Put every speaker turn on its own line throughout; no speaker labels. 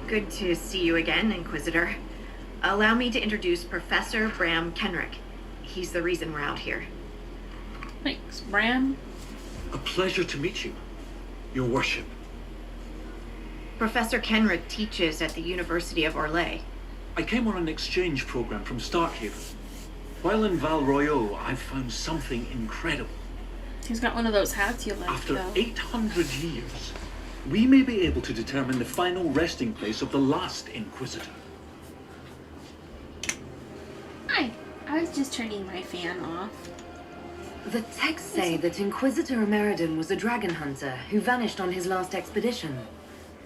Good to see you again, Inquisitor. Allow me to introduce Professor Bram Kenrick. He's the reason we're out here.
Thanks, Bram.
A pleasure to meet you, Your Worship.
Professor Kenrick teaches at the University of Orlais.
I came on an exchange program from Starkhaven. While in Val Royeaux, I've found something incredible.
He's got one of those hats you like,
After
though.
800 years, we may be able to determine the final resting place of the last Inquisitor.
Hi. I was just turning my fan off.
The texts say that Inquisitor Ameridan was a dragon hunter who vanished on his last expedition.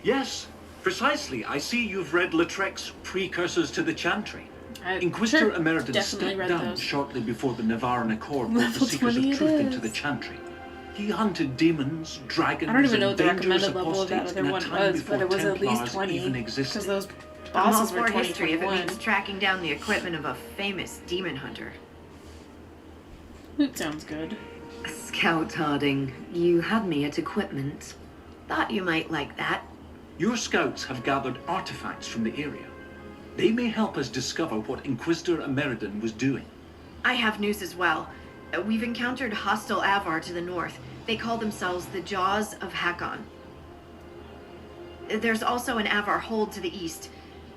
Yes, precisely. I see you've read Lautrec's Precursors to the Chantry. Inquisitor
Sure,
Ameridan
definitely
stepped
read
down
those.
shortly before the Navaran Accord brought the
Level
Seekers of
20 it
Truth into the
is.
Chantry. He hunted demons, dragons,
I don't even know what
and
the
dangerous
recommended level of that
apostates
other
in a
one
time
was, but
before
it was at least
Templars
20.
even
Because
existed.
those
I'm all
bosses were
for
20,
history if it
21.
means tracking down the equipment of a famous demon hunter.
That sounds good.
Scout Harding, you had me at equipment.
Thought you might like that.
Your scouts have gathered artifacts from the area. They may help us discover what Inquisitor Ameridan was doing.
I have news as well. We've encountered hostile Avar to the north. They call themselves the Jaws of Hakon. There's also an Avar hold to the east.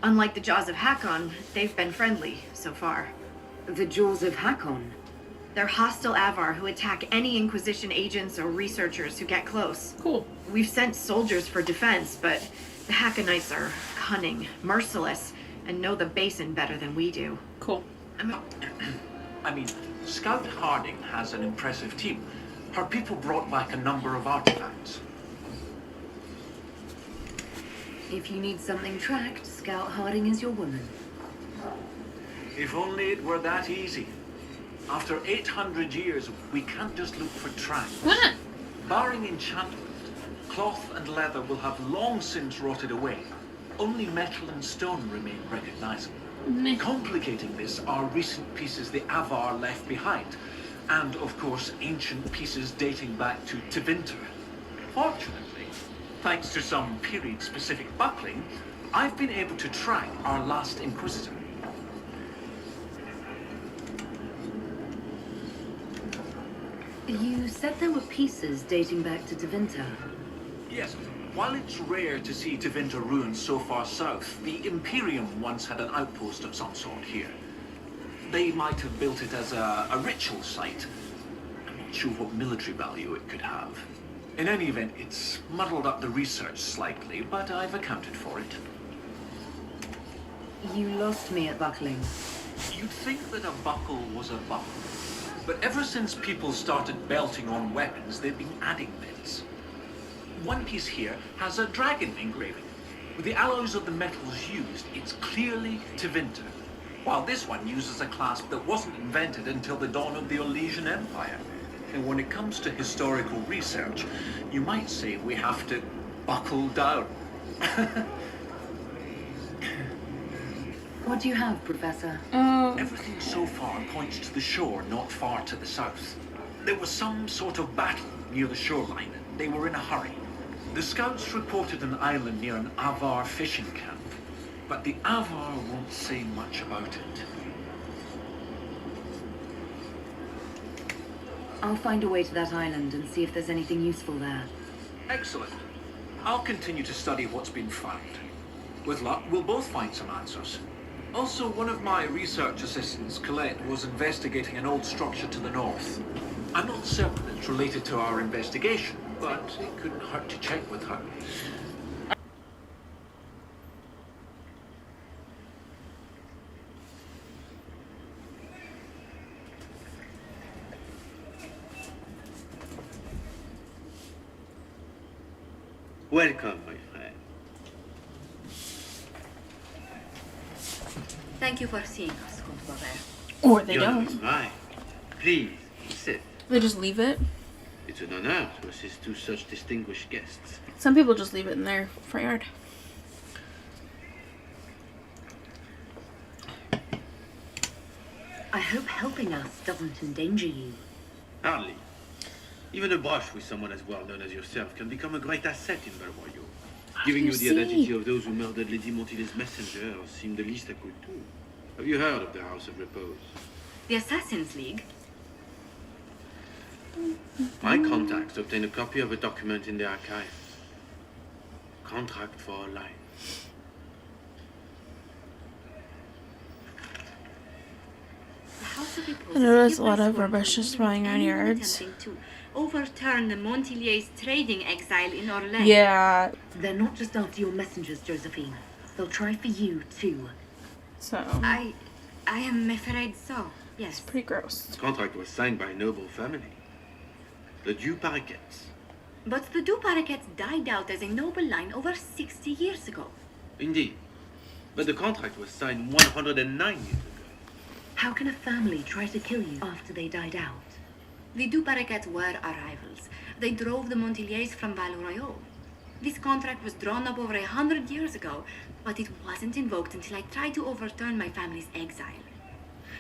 Unlike the Jaws of Hakon, they've been friendly so far.
The Jaws of Hakon.
They're hostile Avar who attack any Inquisition agents or researchers who get close.
Cool.
We've sent soldiers for defense, but the Hakonites are cunning, merciless, and know the basin better than we do.
Cool.
I mean, Scout Harding has an impressive team. Her people brought back a number of artifacts.
If you need something tracked, Scout Harding is your woman.
If only it were that easy. After 800 years, we can't just look for tracks.
What?
Barring enchantment, cloth and leather will have long since rotted away. Only metal and stone remain recognizable.
Meh.
Complicating this are recent pieces the Avar left behind, and of course ancient pieces dating back to Tevinter. Fortunately, thanks to some period-specific buckling, I've been able to track our last Inquisitor.
You said there were pieces dating back to Tevinter.
Yes, while it's rare to see Tevinter ruins so far south, the Imperium once had an outpost of some sort here. They might have built it as a ritual site. I'm not sure what military value it could have. In any event, it's muddled up the research slightly, but I've accounted for it.
You lost me at buckling.
You'd think that a buckle was a buckle. But ever since people started belting on weapons, they've been adding bits. One piece here has a dragon engraving. With the alloys of the metals used, it's clearly Tevinter. While this one uses a clasp that wasn't invented until the dawn of the Orlesian Empire. And when it comes to historical research, you might say we have to buckle down.
What do you have, Professor?
Everything so far points to the shore not far to the south. There was some sort of battle near the shoreline. They were in a hurry. The scouts reported an island near an Avar fishing camp, but the Avar won't say much about it.
I'll find a way to that island and see if there's anything useful there.
Excellent. I'll continue to study what's been found. With luck, we'll both find some answers. Also, one of my research assistants, Colette, was investigating an old structure to the north. I'm not certain it's related to our investigation, but it couldn't hurt to check with her.
Welcome, my friend.
Thank you for seeing us, Comte Barret.
Or they
You're
don't.
right. Please, sit.
They just leave it.
It's an honor to assist two such distinguished guests.
Some people just leave it in their front yard.
I hope helping us doesn't endanger you.
Hardly. Even a brush with someone as well known as yourself can become a great asset in Belroyo. Giving
you
you the
see?
identity of those who murdered Lady Montile's messenger seemed the least I could do. Have you heard of the House of Repose?
The Assassin's League?
My contacts obtained a copy of a document in the archive. Contract for life.
The House of Repose.
There was a lot of rubbish just flying around yards.
To overturn the Montilier's trading exile in Orleans.
Yeah,
They're not just after your messengers, Josephine. They'll try for you, too.
so
I am afraid so. Yes.
pretty gross.
The contract was signed by a noble family. The Du Paraquets.
But the Du Paraquets died out as a noble line over 60 years ago.
Indeed. But the contract was signed 109 years ago.
How can a family try to kill you after they died out?
The Du Paraquets were our rivals. They drove the Montiliers from Val Royal. This contract was drawn up over 100 years ago, but it wasn't invoked until I tried to overturn my family's exile.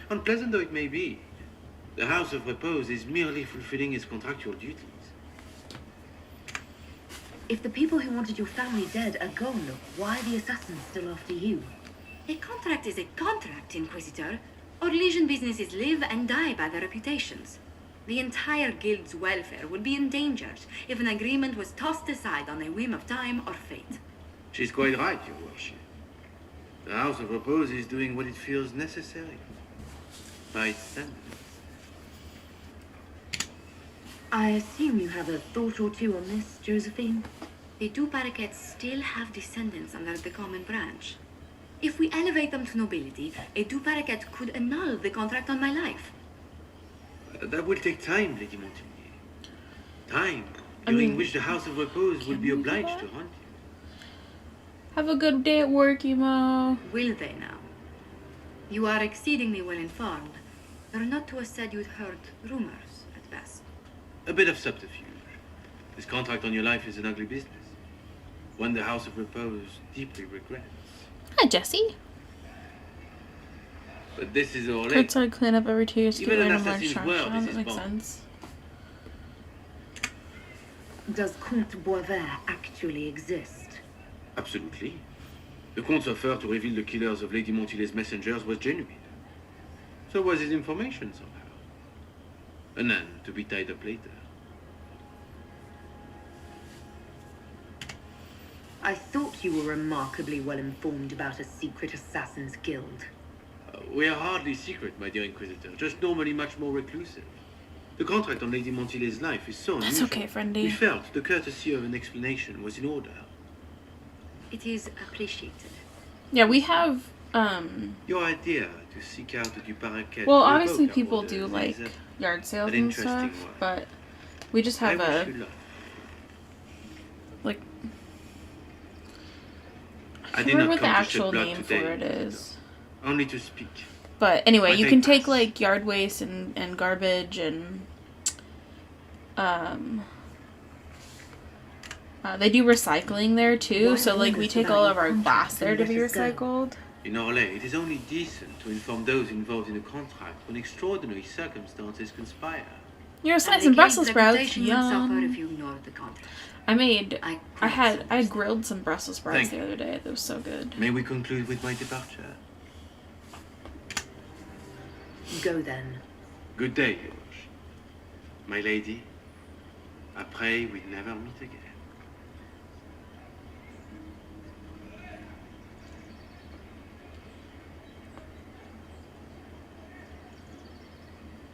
Unpleasant though it may be, the House of Repose is merely fulfilling its contractual duties.
If the people who wanted your family dead are gone, why are the assassins still after you?
A contract is a contract, Inquisitor. Orlesian businesses live and die by their reputations. The entire guild's welfare would be endangered if an agreement was tossed aside on a whim of time or fate.
She's quite right, Your Worship. The House of Repose is doing what it feels necessary. By its standards.
I assume you have a thought or two on this, Josephine?
The Du Paraquets still have descendants under the common branch. If we elevate them to nobility, a Du Paraquet could annul the contract on my life.
That will take time, Lady Montigny. Time
I
during
mean,
which the House of Repose will be
we do
obliged
that?
to hunt you.
Have a good day at work, Emo.
Will they now? You are exceedingly well informed. You're not to have said you'd heard rumors, at best.
A bit of subterfuge. This contract on your life is an ugly business. One the House of Repose deeply regrets.
Hi, Jesse.
But this is all
Kurt's like clean up every 2 years to get
Even in
random large
Assassin's
trash.
World,
That
this is
makes
bomb.
sense.
Does Comte Boisvert actually exist?
Absolutely. The Comte's offer to reveal the killers of Lady Montile's messengers was genuine. So was his information somehow. An end to be tied up later.
I thought you were remarkably well informed about a secret assassins guild.
We are hardly secret, my dear Inquisitor, just normally much more reclusive. The contract on Lady Montile's life is so
That's
unusual.
okay, friendy.
We felt the courtesy of an explanation was in order.
It is appreciated.
Yeah, we have,
Your idea to seek out the Du Paraquet...
well,
to
obviously
evoke our
people
orders
do,
is,
like, yard sales
an
and
interesting
stuff,
one.
but we just
I
have
wish
a,
you luck.
like,
I
I
did
remember
not
what the
come to
actual
shed blood
name
today,
for it is.
only to speak.
But anyway,
I
you
take
can take,
pass.
like, yard waste and garbage and, they do recycling there too,
Why
so like
wouldn't
we
this
take
without
all
your
of our
contract
glass there
and
to be
let us go?
recycled.
In Orlais, it is only decent to inform those involved in the contract when extraordinary circumstances conspire.
You're
And
slicing
the
Brussels
guild's
sprouts.
reputation would suffer if
Yum.
you ignored the contract.
I grilled some Brussels sprouts
Thank
the
you.
other day. That was so good.
May we conclude with my departure?
Go then.
Good day, George. My lady, I pray we never meet again.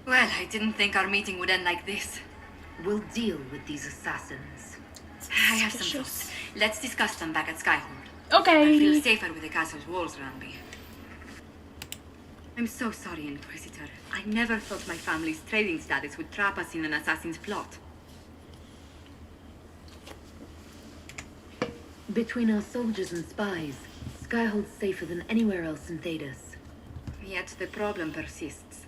Well, I didn't think our meeting would end like this.
We'll deal with these assassins.
I have some
Suspicious.
thoughts. Let's discuss them back at Skyhold. I feel
Okay.
safer with the castle's walls around me. I'm so sorry, Inquisitor. I never thought my family's trading status would trap us in an assassin's plot.
Between our soldiers and spies, Skyhold's safer than anywhere else in Thedas.
Yet the problem persists.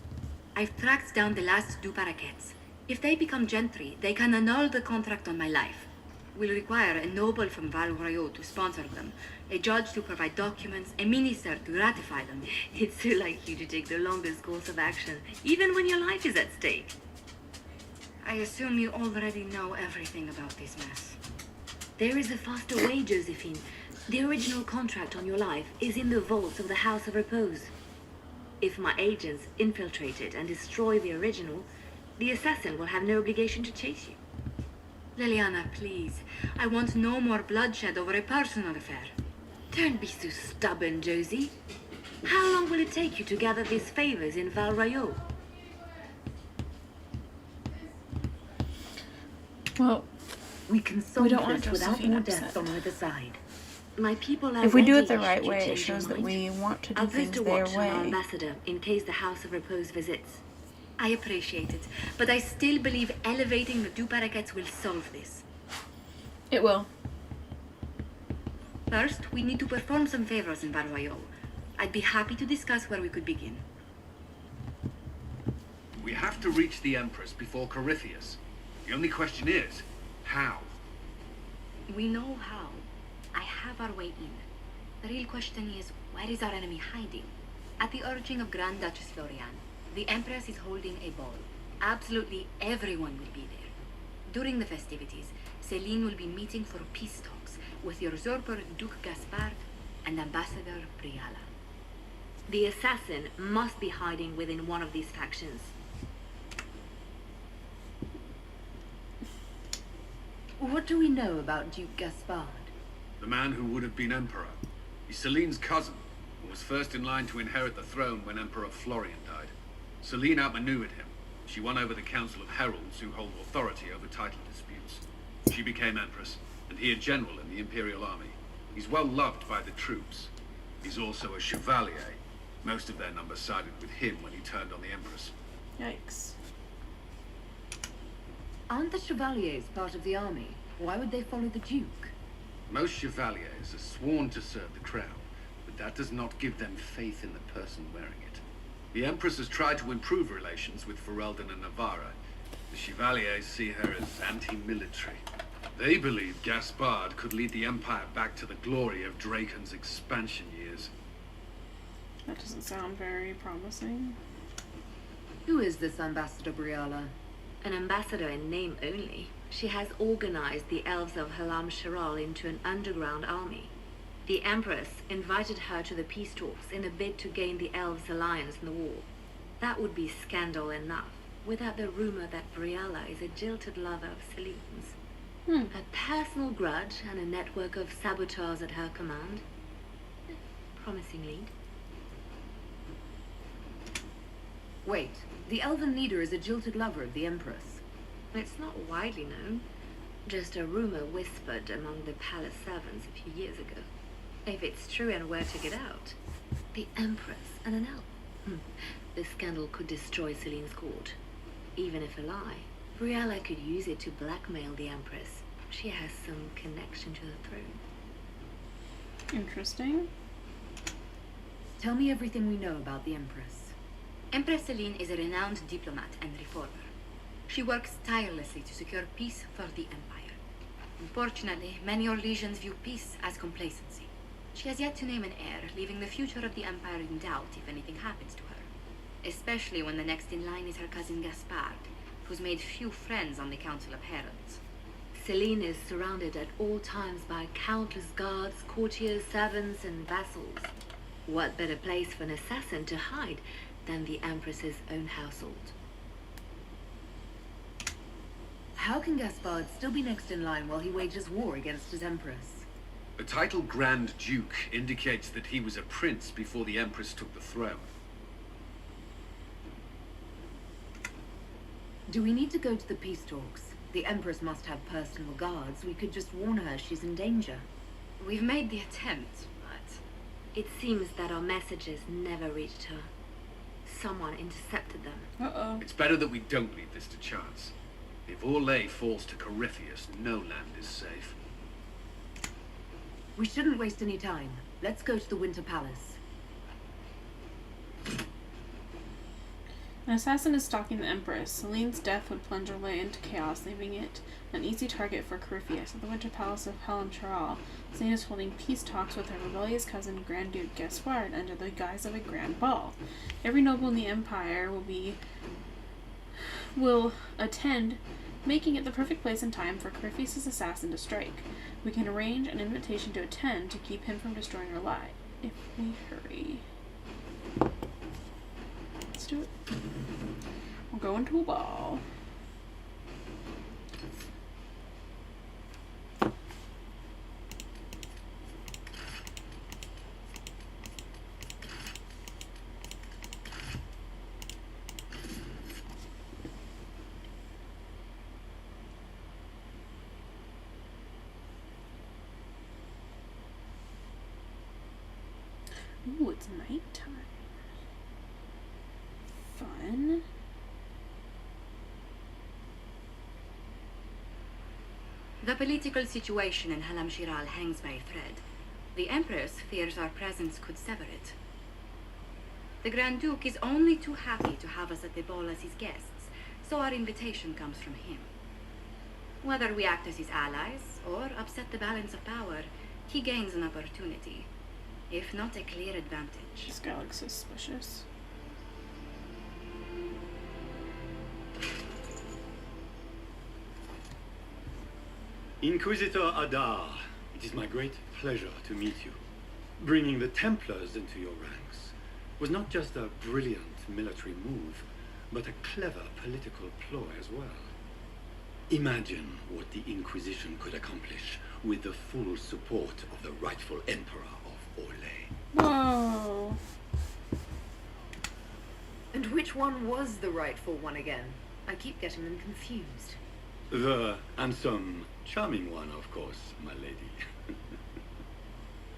I've tracked down the last Du Paraquets. If they become gentry, they can annul the contract on my life. We'll require a noble from Val Royal to sponsor them, a judge to provide documents, a minister to ratify them. It's so like you to take the longest course of action, even when your life is at stake. I assume you already know everything about this mess. There is a faster way, Josephine. The original contract on your life is in the vaults of the House of Repose. If my agents infiltrate it and destroy the original, the assassin will have no obligation to chase you. Liliana, please. I want no more bloodshed over a personal affair. Don't be so stubborn, Josie. How long will it take you to gather these favors in Val Royeaux?
Well,
We can solve
don't want
this without
Josephine
more
upset.
deaths on either side.
My people are
if we do it
ready
the right
should you
way, it
change your
shows that
mind.
we want to do
I'll
things
post a
their
watch on our
way.
ambassador in case the House of Repose visits. I appreciate it, but I still believe elevating the deux paraquets will solve this.
It will.
First, we need to perform some favors in Val Royeaux. I'd be happy to discuss where we could begin.
We have to reach the Empress before Corypheus. The only question is, how?
We know how. I have our way in. The real question is, where is our enemy hiding? At the urging of Grand Duchess Florian, the Empress is holding a ball. Absolutely everyone will be there. During the festivities, Celine will be meeting for peace talks with usurper Duke Gaspard and Ambassador Briala. The assassin must be hiding within one of these factions.
What do we know about Duke Gaspard?
The man who would have been Emperor. He's Celine's cousin, and was first in line to inherit the throne when Emperor Florian died. Celine outmaneuvered him. She won over the Council of Heralds, who hold authority over title disputes. She became Empress, and he a general in the Imperial Army. He's well loved by the troops. He's also a chevalier. Most of their numbers sided with him when he turned on the Empress.
Yikes.
Aren't the Chevaliers part of the army? Why would they follow the Duke?
Most chevaliers are sworn to serve the crown, but that does not give them faith in the person wearing it. The Empress has tried to improve relations with Ferelden and Navarra. The Chevaliers see her as anti-military. They believe Gaspard could lead the Empire back to the glory of Draken's expansion years.
That doesn't sound very promising.
Who is this Ambassador Briala?
An ambassador in name only. She has organized the elves of Halam Shiral into an underground army. The Empress invited her to the peace talks in a bid to gain the elves' alliance in the war. That would be scandal enough, without the rumor that Briala is a jilted lover of Celine's. A personal grudge and a network of saboteurs at her command. Promising lead.
Wait, the elven leader is a jilted lover of the Empress.
It's not widely known. Just a rumor whispered among the palace servants a few years ago. If it's true and were to get out, the Empress and an elf. The scandal could destroy Celine's court. Even if a lie, Briella could use it to blackmail the Empress. She has some connection to the throne.
Interesting.
Tell me everything we know about the Empress.
Empress Celine is a renowned diplomat and reformer. She works tirelessly to secure peace for the Empire. Unfortunately, many Orlesians view peace as complacency. She has yet to name an heir, leaving the future of the Empire in doubt if anything happens to her. Especially when the next in line is her cousin Gaspard, who's made few friends on the Council of Heralds. Celine is surrounded at all times by countless guards, courtiers, servants, and vassals. What better place for an assassin to hide than the Empress's own household?
How can Gaspard still be next in line while he wages war against his Empress?
The title Grand Duke indicates that he was a prince before the Empress took the throne.
Do we need to go to the peace talks? The Empress must have personal guards. We could just warn her she's in danger.
We've made the attempt, but it seems that our messages never reached her. Someone intercepted them.
Uh-oh.
It's better that we don't leave this to chance. If Orlais falls to Corypheus, no land is safe.
We shouldn't waste any time. Let's go to the Winter Palace.
An assassin is stalking the Empress. Celine's death would plunge Orlais into chaos, leaving it an easy target for Corypheus. At the Winter Palace of Halam Shiral, Celine is holding peace talks with her rebellious cousin Grand Duke Gaspard under the guise of a grand ball. Every noble in the Empire will attend making it the perfect place and time for Curfeus's assassin to strike. We can arrange an invitation to attend to keep him from destroying our lie, if we hurry. Let's do it. We'll go into a ball. Ooh, it's nighttime. Fun.
The political situation in Halam Shiral hangs by a thread. The Empress fears our presence could sever it. The Grand Duke is only too happy to have us at the ball as his guests, so our invitation comes from him. Whether we act as his allies or upset the balance of power, he gains an opportunity, if not a clear advantage.
This guy looks suspicious.
Inquisitor Adar, it is my great pleasure to meet you. Bringing the Templars into your ranks was not just a brilliant military move, but a clever political ploy as well. Imagine what the Inquisition could accomplish with the full support of the rightful Emperor of Orlais.
Whoa.
And which one was the rightful one again? I keep getting them confused.
The handsome, charming one, of course, my lady.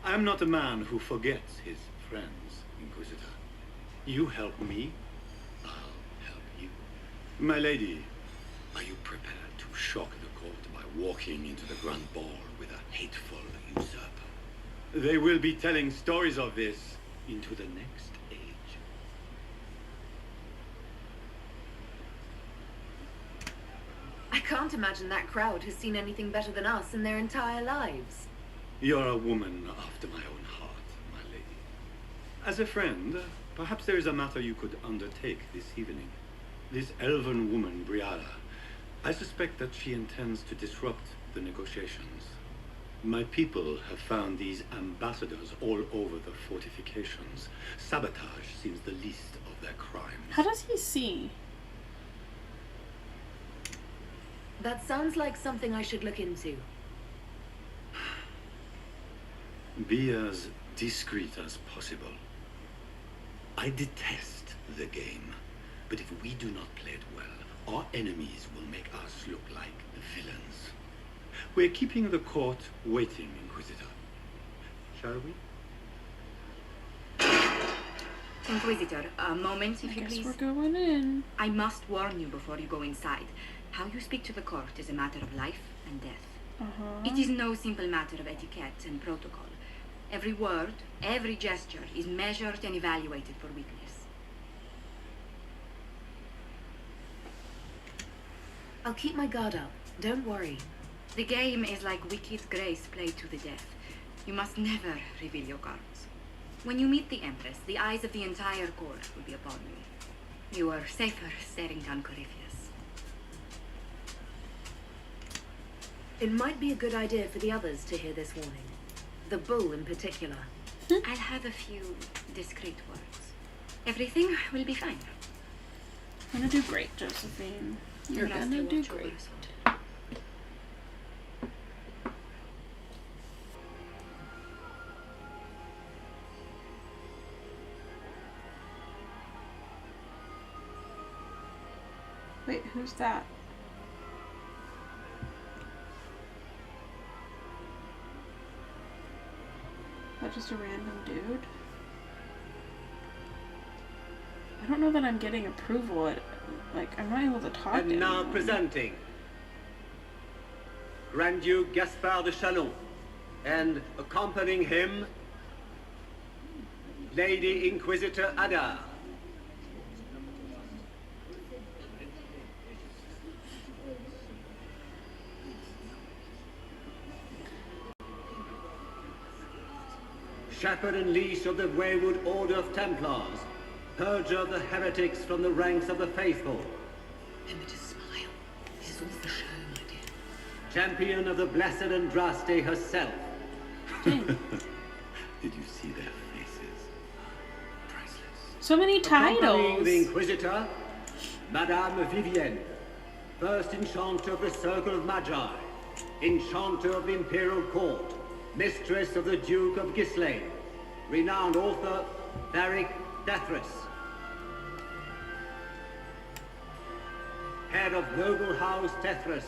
I am not a man who forgets his friends, Inquisitor. You help me, I'll help you. My lady, are you prepared to shock the court by walking into the Grand Ball with a hateful usurper? They will be telling stories of this into the next age.
I can't imagine that crowd has seen anything better than us in their entire lives.
You're a woman after my own heart, my lady. As a friend, perhaps there is a matter you could undertake this evening. This elven woman, Briara, I suspect that she intends to disrupt the negotiations. My people have found these ambassadors all over the fortifications. Sabotage seems the least of their crimes.
How does he see?
That sounds like something I should look into.
Be as discreet as possible. I detest the game, but if we do not play it well, our enemies will make us look like villains. We're keeping the court waiting, Inquisitor. Shall we?
Inquisitor, a moment, if
I
you
guess
please.
we're going in.
I must warn you before you go inside. How you speak to the court is a matter of life and death. It is no simple matter of etiquette and protocol. Every word, every gesture is measured and evaluated for weakness.
I'll keep my guard up. Don't worry.
The game is like Wicked Grace played to the death. You must never reveal your cards. When you meet the Empress, the eyes of the entire court will be upon you. You are safer staring down Corypheus.
It might be a good idea for the others to hear this warning. The bull in particular.
I'll have a few discreet words. Everything will be fine.
You're gonna do great, Josephine. You're
You'll have
gonna
to
do
watch over
great.
us all.
Wait, who's that? Is that just a random dude? I don't know that I'm getting approval. Like, I'm not able to talk to
And now
anyone.
presenting Grand Duke Gaspard de Chalon, and accompanying him, Lady Inquisitor Adar. Shepherd and leash of the wayward Order of Templars, purger of the heretics from the ranks of the faithful.
Remember to smile. This is all for show, my dear.
Champion of the Blessed Andraste herself.
Did you see their faces? Priceless.
So many
Accompanying
titles.
the Inquisitor, Madame Vivienne, First Enchanter of the Circle of Magi, Enchanter of the Imperial Court, Mistress of the Duke of Ghislaine, renowned author, Varric Dethris, Head of Noble House Dethris,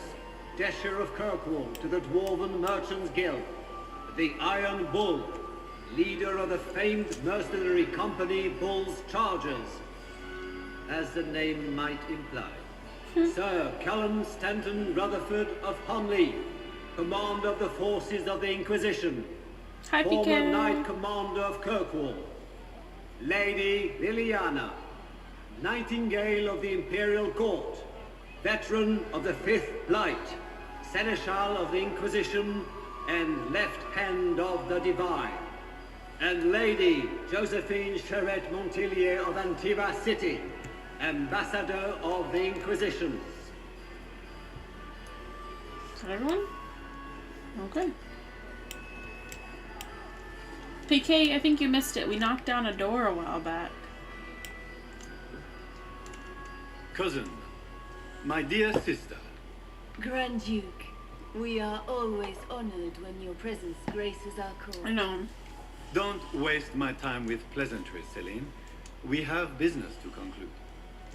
Desher of Kirkwall to the Dwarven Merchants Guild, the Iron Bull, leader of the famed mercenary company Bull's Chargers, as the name might imply. Sir Callum Stanton Rutherford of Hunley, commander of the forces of the Inquisition,
Hi,
former
Pecan.
Knight Commander of Kirkwall. Lady Liliana, Nightingale of the Imperial Court, veteran of the Fifth Blight, Seneschal of the Inquisition, and left hand of the Divine. And Lady Josephine Charette Montilier of Antiva City, Ambassador of the Inquisition.
Is that everyone? Okay. PK, I think you missed it. We knocked down a door a while back.
Cousin, my dear sister.
Grand Duke, we are always honored when your presence graces our court.
I know.
Don't waste my time with pleasantries, Celine. We have business to conclude.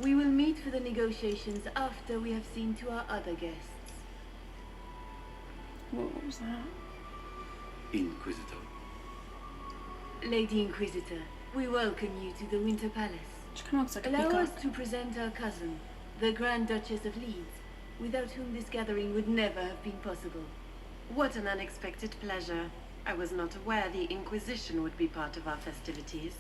We will meet for the negotiations after we have seen to our other guests.
What was that?
Inquisitor.
Lady Inquisitor, we welcome you to the Winter Palace.
She kind of looks like a
Allow us
peacock.
to present our cousin, the Grand Duchess of Leeds, without whom this gathering would never have been possible.
What an unexpected pleasure. I was not aware the Inquisition would be part of our festivities.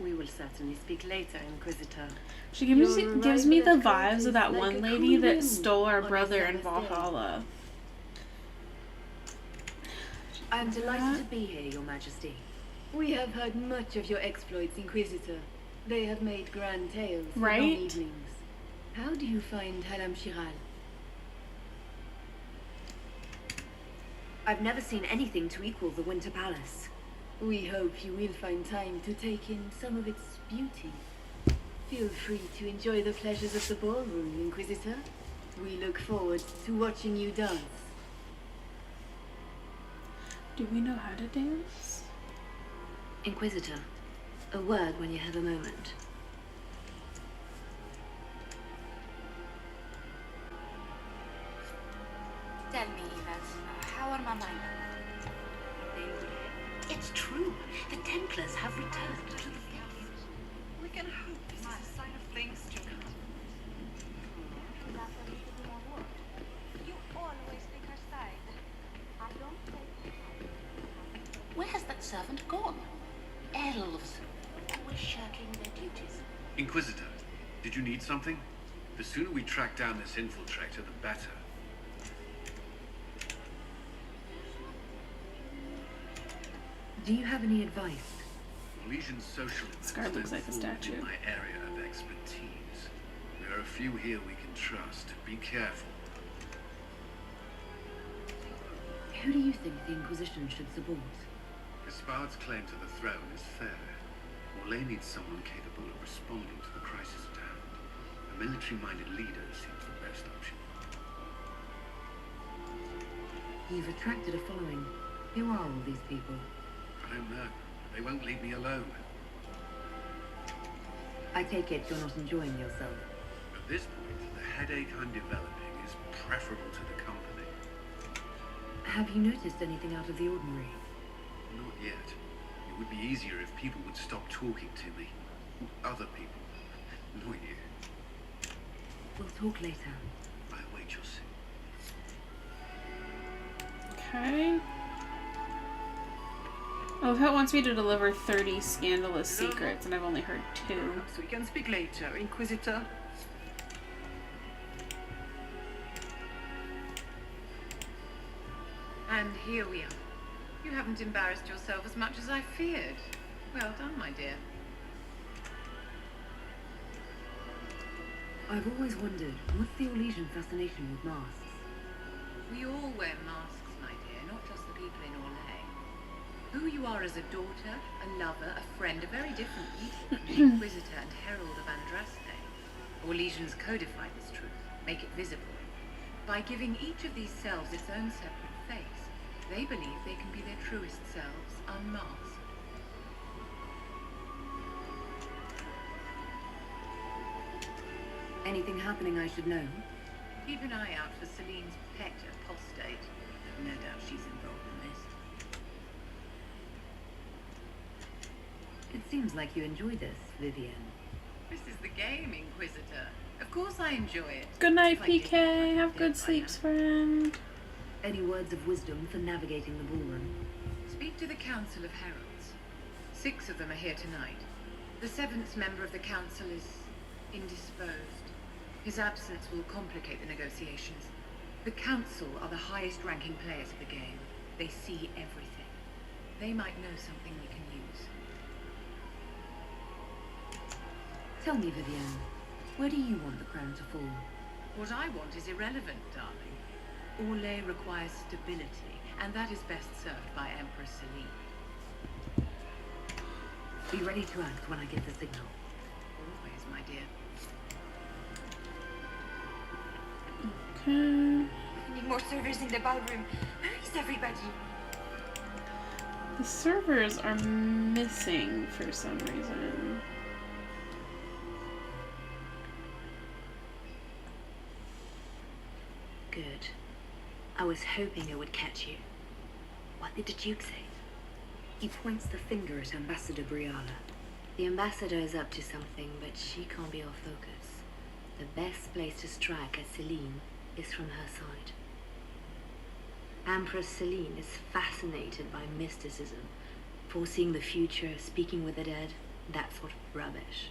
We will certainly speak later, Inquisitor.
She gives
Your
me the
arrival at
vibes
court
of that
is like
one
a
lady
cool
that
wind
stole our
on a
brother in
summer's day.
Valhalla.
I am delighted to be here, Your Majesty.
We have heard much of your exploits, Inquisitor. They have made grand tales for
Right?
long evenings. How do you find Haram Shiral?
I've never seen anything to equal the Winter Palace.
We hope you will find time to take in some of its beauty. Feel free to enjoy the pleasures of the ballroom, Inquisitor. We look forward to watching you dance.
Do we know how to dance?
Inquisitor, a word when you have a moment.
Tell me, Yves, how are my mind?
It's true. The Templars have returned to the faith.
We can hope this is a sign of things to come.
You always pick her side. I don't take. Where has that servant gone? Elves, always shirking their duties.
Inquisitor, did you need something? The sooner we track down this infiltrator, the better.
Do you have any advice?
Legion social
This guy looks like a statue.
in my area of expertise. There are a few here we can trust. Be careful.
Who do you think the Inquisition should support?
Gaspard's claim to the throne is fair. Orlais needs someone capable of responding to the crisis at hand. A military-minded leader seems the best option.
You've attracted a following. Who are all these people?
I don't know. They won't leave me alone.
I take it you're not enjoying yourself.
At this point, the headache I'm developing is preferable to the company.
Have you noticed anything out of the ordinary?
Not yet. It would be easier if people would stop talking to me. Other people. Not you.
We'll talk later.
I await your suit.
Okay. Oh, if it wants me to deliver 30 scandalous secrets, and I've only heard 2.
Perhaps we can speak later, Inquisitor. And here we are. You haven't embarrassed yourself as much as I feared. Well done, my dear.
I've always wondered, what's the Orlesian fascination with masks?
We all wear masks, my dear, not just the people in Orlais. Who you are as a daughter, a lover, a friend, are very different people from the Inquisitor and Herald of Andraste. Orlesians codify this truth, make it visible. By giving each of these selves its own separate face, they believe they can be their truest selves, unmasked.
Anything happening I should know?
Keep an eye out for Celine's pet apostate. No doubt she's involved in this.
It seems like you enjoy this, Vivian.
This is the game, Inquisitor. Of course I enjoy it.
Good night,
If I didn't,
PK.
I'd
Have
be
good
dead by
sleeps,
now.
friend.
Any words of wisdom for navigating the ballroom?
Speak to the Council of Heralds. 6 of them are here tonight. The 7th member of the Council is indisposed. His absence will complicate the negotiations. The Council are the highest-ranking players of the game. They see everything. They might know something we can use.
Tell me, Vivian, where do you want the crown to fall?
What I want is irrelevant, darling. Orlais requires stability, and that is best served by Empress Celine.
Be ready to act when I give the signal.
Always, my dear.
Okay.
We need more servers in the ballroom. Where is everybody?
The servers are missing for some reason.
Good. I was hoping it would catch you. What did the Duke say? He points the finger at Ambassador Briala. The ambassador is up to something, but she can't be our focus. The best place to strike at Celine is from her side. Empress Celine is fascinated by mysticism, foreseeing the future, speaking with the dead, that sort of rubbish.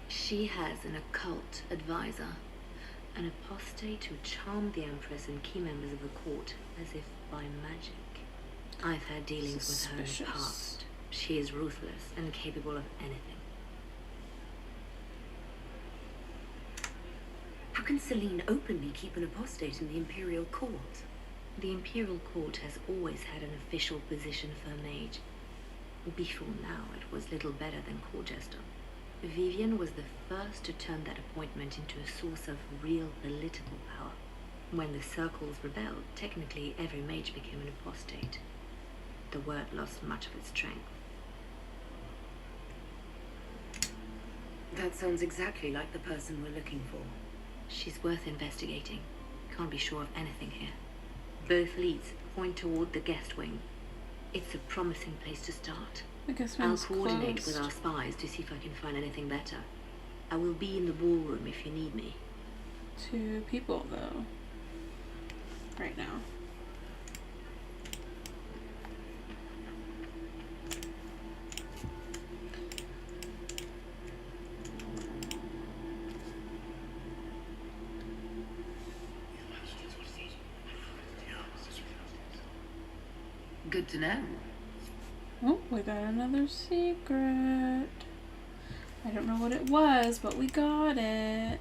She has an occult advisor, an apostate who charmed the Empress and key members of the court as if by magic. I've had dealings with her in the past. She is ruthless and capable of anything. How can Celine openly keep an apostate in the Imperial Court? The Imperial Court has always had an official position for a mage. Before now, it was little better than court jester. Vivian was the first to turn that appointment into a source of real political power. When the circles rebelled, technically every mage became an apostate. The word lost much of its strength. That sounds exactly like the person we're looking for. She's worth investigating. Can't be sure of anything here. Both leads point toward the guest wing. It's a promising place to start. I'll coordinate with our spies to see if I can find anything better. I will be in the ballroom if you need me.
2 people, though. Right now.
Good to know.
Oh, we got another secret. I don't know what it was, but we got it.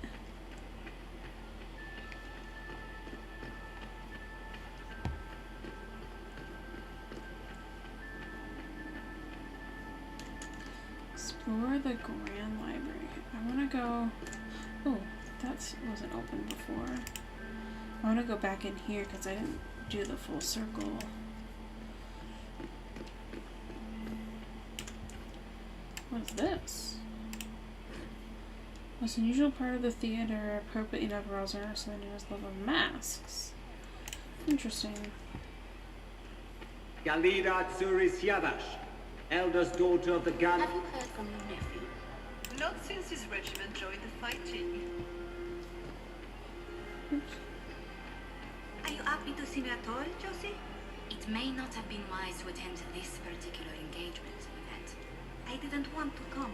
Explore the Grand Library. I want to go... Oh, that wasn't open before. I want to go back in here because I didn't do the full circle. What is this? Most unusual part of the theater, appropriate enough roles are surrounded as love of masks. Interesting.
Galira Tsuris Yavash, eldest daughter of the Gal...
Have you heard from your nephew?
Not since his regiment joined the fighting.
Are you happy to see me at all, Josie?
It may not have been wise to attend this particular engagement, Yvette.
I didn't want to come.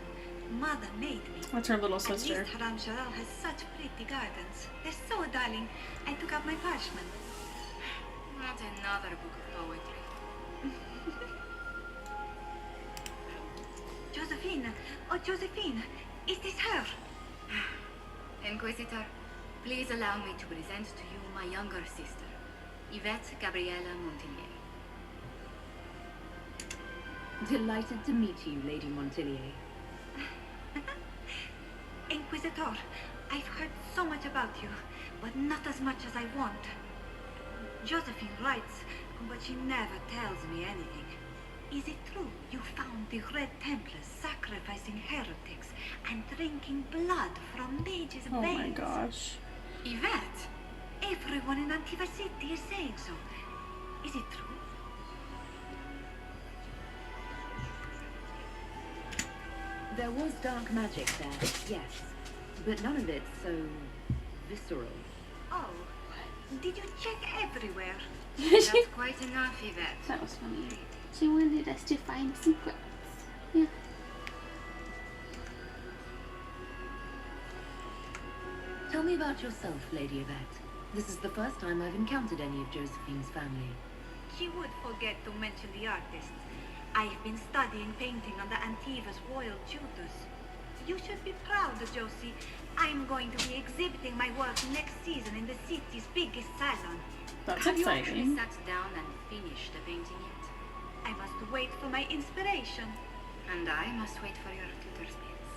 Mother made me.
What's her little sister?
At least Haram Sharal has such pretty gardens. They're so darling. I took out my parchment.
Not another book of poetry.
Josephine! Oh, Josephine! Is this her?
Inquisitor, please allow me to present to you my younger sister, Yvette Gabriella Montillier.
Delighted to meet you, Lady Montillier.
Inquisitor, I've heard so much about you, but not as much as I want. Josephine writes, but she never tells me anything. Is it true you found the Red Templars sacrificing heretics and drinking blood from mages' veins?
Oh my gosh.
Yvette, everyone in Antiva City is saying so. Is it true?
There was dark magic there, yes. But none of it so visceral.
Oh, did you check everywhere?
That's quite enough, Yvette.
That was funny. She wanted us to find secrets. Yeah.
Tell me about yourself, Lady Yvette. This is the first time I've encountered any of Josephine's family.
She would forget to mention the artists. I've been studying painting under Antiva's royal tutors. You should be proud, Josie. I'm going to be exhibiting my work next season in the city's biggest salon.
That's
Have you actually
exciting.
sat down and finished the painting yet?
I must wait for my inspiration.
And I must wait for your tutor's bits.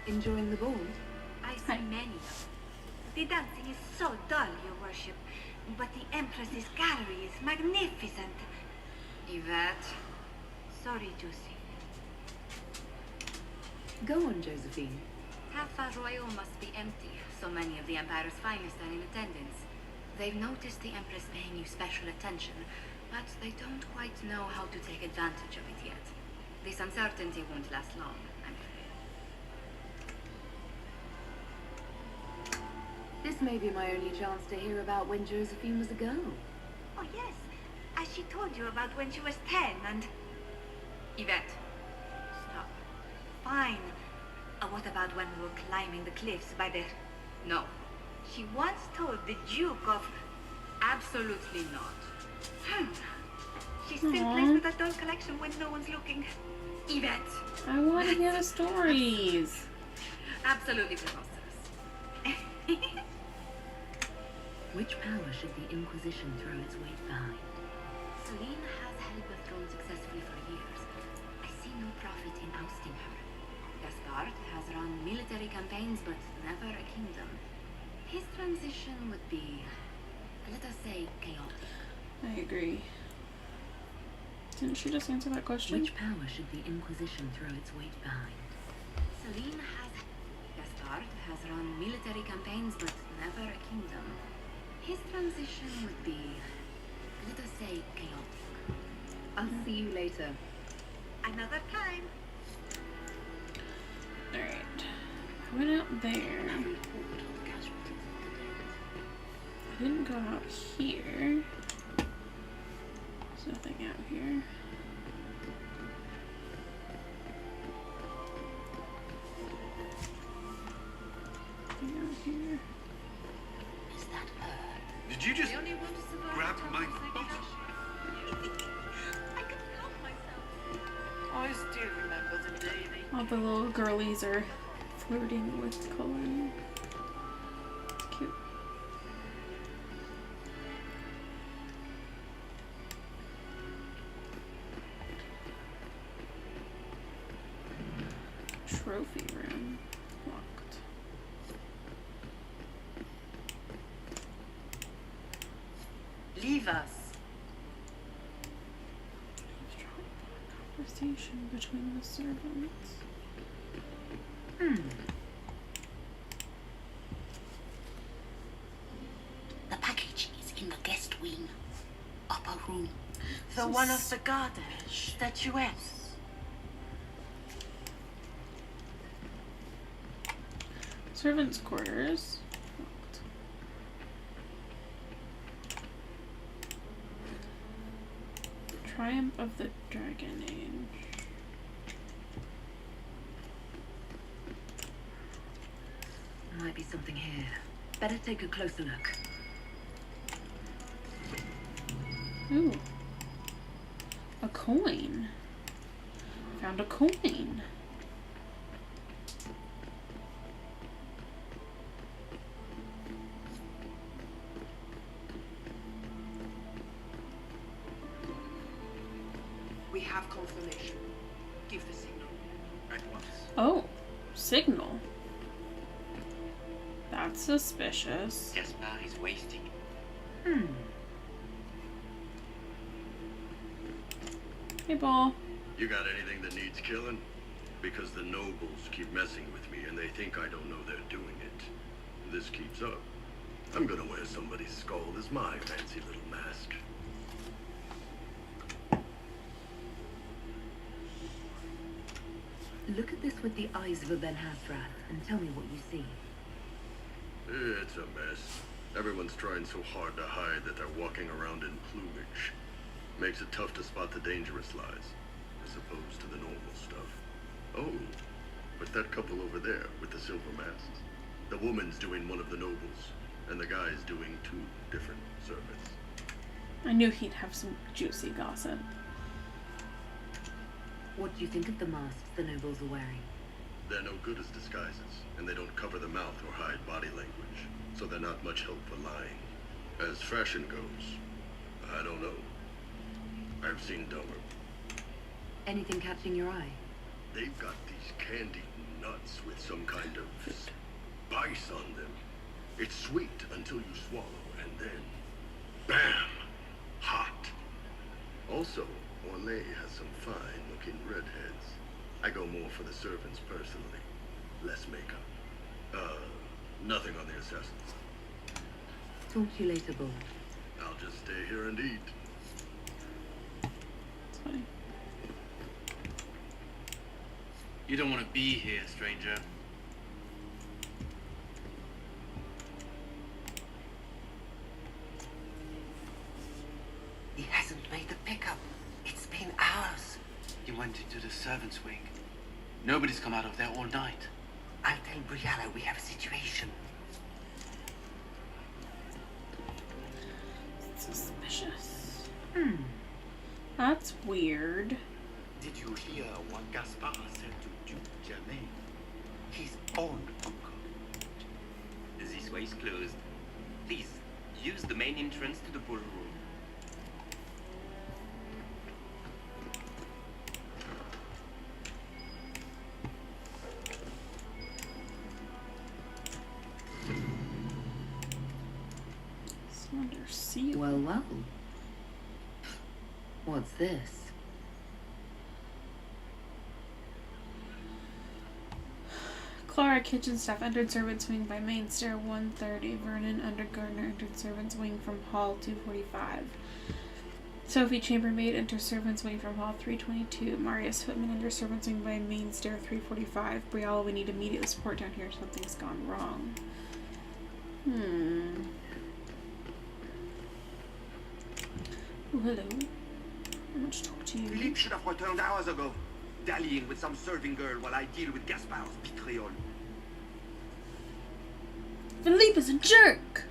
Enjoying the ball?
I see many of them. The dancing is so dull, Your Worship, but the Empress's gallery is magnificent.
Yvette.
Sorry, Josie.
Go on, Josephine.
Alpha Royal must be empty. So many of the Empire's finest are in attendance. They've noticed the Empress paying you special attention, but they don't quite know how to take advantage of it yet. This uncertainty won't last long, I'm afraid.
This may be my only chance to hear about when Josephine was a girl.
Oh, yes. As she told you about when she was 10 and...
Yvette.
Stop. Fine. What about when we were climbing the cliffs by the...
No.
She once told the Duke of...
Absolutely not.
She still plays with a doll collection when no one's looking.
Yvette.
I want to hear the stories.
Absolutely preposterous.
Which power should the Inquisition throw its weight behind?
Celine has held the throne successfully for years. I see no profit in ousting her. Gaspard has run military campaigns, but never a kingdom. His transition would be, let us say, chaotic.
I agree. Didn't she just answer that question?
Which power should the Inquisition throw its weight behind?
Celine has... Gaspard has run military campaigns, but never a kingdom. His transition would be, let us say, chaotic.
I'll see you later.
Another time.
Alright. I went out there. I didn't go out here. There's nothing out here. Nothing out here.
Is that her?
Did you just grab my butt?
I couldn't help myself.
I still remember the day they...
All the little girlies are flirting with Cullen. Cute. Trophy room. Locked.
Leave us.
Conversation between the servants.
The package is in the guest wing. Upper room.
The one of the garden statuettes.
Servants' quarters. Locked. Triumph of the Dragon Age.
Might be something here. Better take a closer look.
Ooh. A coin. Found a coin.
have confirmation. Give the signal.
At once.
Oh, signal. That's suspicious.
Gaspar is wasting.
Hey, Ball.
You got anything that needs killing? Because the nobles keep messing with me and they think I don't know they're doing it. If this keeps up, I'm gonna wear somebody's skull as my fancy little mask.
Look at this with the eyes of a Ben Hasrath and tell me what you see.
It's a mess. Everyone's trying so hard to hide that they're walking around in plumage. Makes it tough to spot the dangerous lies, as opposed to the normal stuff. Oh, but that couple over there with the silver masks. The woman's doing one of the nobles, and the guy's doing two different servants.
I knew he'd have some juicy gossip.
What do you think of the masks the nobles are wearing?
They're no good as disguises, and they don't cover the mouth or hide body language, so they're not much help for lying. As fashion goes, I don't know. I've seen dumber.
Anything catching your eye?
They've got these candied nuts with some kind of spice on them. It's sweet until you swallow, and then, bam! Hot. Also, Orlais has some fine-looking redheads. I go more for the servants personally. Less makeup. Nothing on the assassins.
Talk to you later, Bull.
I'll just stay here and eat.
It's funny.
You don't want to be here, stranger.
He hasn't made the pickup. It's been hours. He went into the servants' wing. Nobody's come out of there all night. I'll tell Brianna we have a situation.
Suspicious. That's weird.
Did you hear what Gaspar said to Duke Germain? His own uncle.
This way is closed. Please, use the main entrance to the ballroom.
It's under seal.
Well, well. What's this?
Clara, kitchen staff, entered servants' wing by main stair 130. Vernon, undergardener, entered servants' wing from hall 245. Sophie, chambermaid, enters servants' wing from hall 322. Marius, footman, enters servants' wing by main stair 345. Briella, we need immediate support down here. Something's gone wrong. Oh, hello. I want to talk to you.
Philippe should have returned hours ago, dallying with some serving girl while I deal with Gaspar's betrayal.
Philippe is a jerk!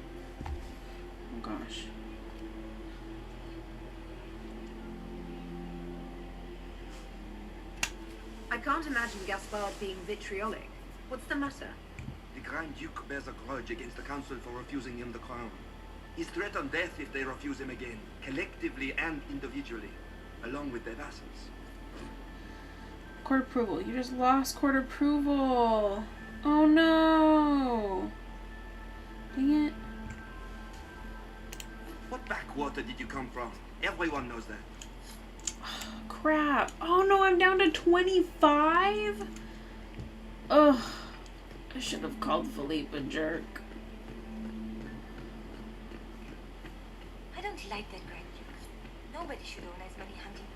Oh gosh.
I can't imagine Gaspard being vitriolic. What's the matter?
The Grand Duke bears a grudge against the council for refusing him the crown. He's threatened death if they refuse him again, collectively and individually, along with their vassals.
Court approval. You just lost court approval. Oh no. Dang it.
What backwater did you come from? Everyone knows that.
Crap. Oh no, I'm down to 25? Ugh. I should have called Philippe a jerk.
I don't like that Grand Duke. Nobody should own as many hunting.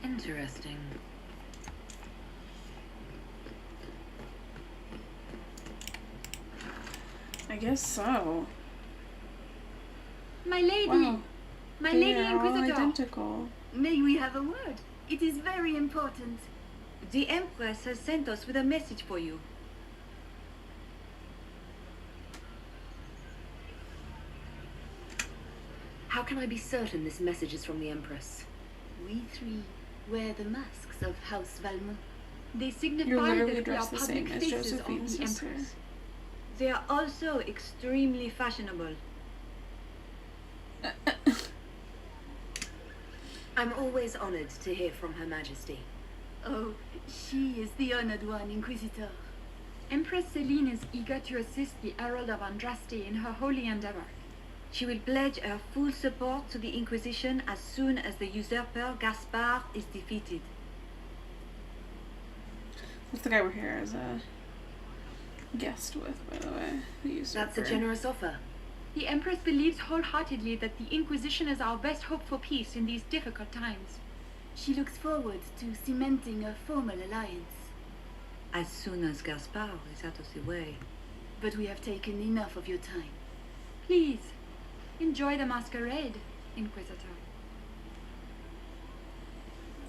Interesting.
I guess so.
My lady!
Wow.
My
They
lady
are all
Inquisitor!
identical.
May we have a word? It is very important.
The Empress has sent us with a message for you.
How can I be certain this message is from the Empress?
We three wear the masks of House Valmont. They
You're
signify
literally
that we are
dressed the same
public
as
faces of
Josephine's
the
sister.
Empress.
They are also extremely fashionable.
I'm always honored to hear from Her Majesty.
Oh, she is the honored one, Inquisitor.
Empress Celine is eager to assist the Herald of Andraste in her holy endeavor.
She will pledge her full support to the Inquisition as soon as the usurper Gaspard is defeated.
That's the guy we're here as a guest with, by the way. The usurper.
That's a generous offer.
The Empress believes wholeheartedly that the Inquisition is our best hope for peace in these difficult times.
She looks forward to cementing a formal alliance.
As soon as Gaspard is out of the way.
But we have taken enough of your time.
Please, enjoy the masquerade, Inquisitor.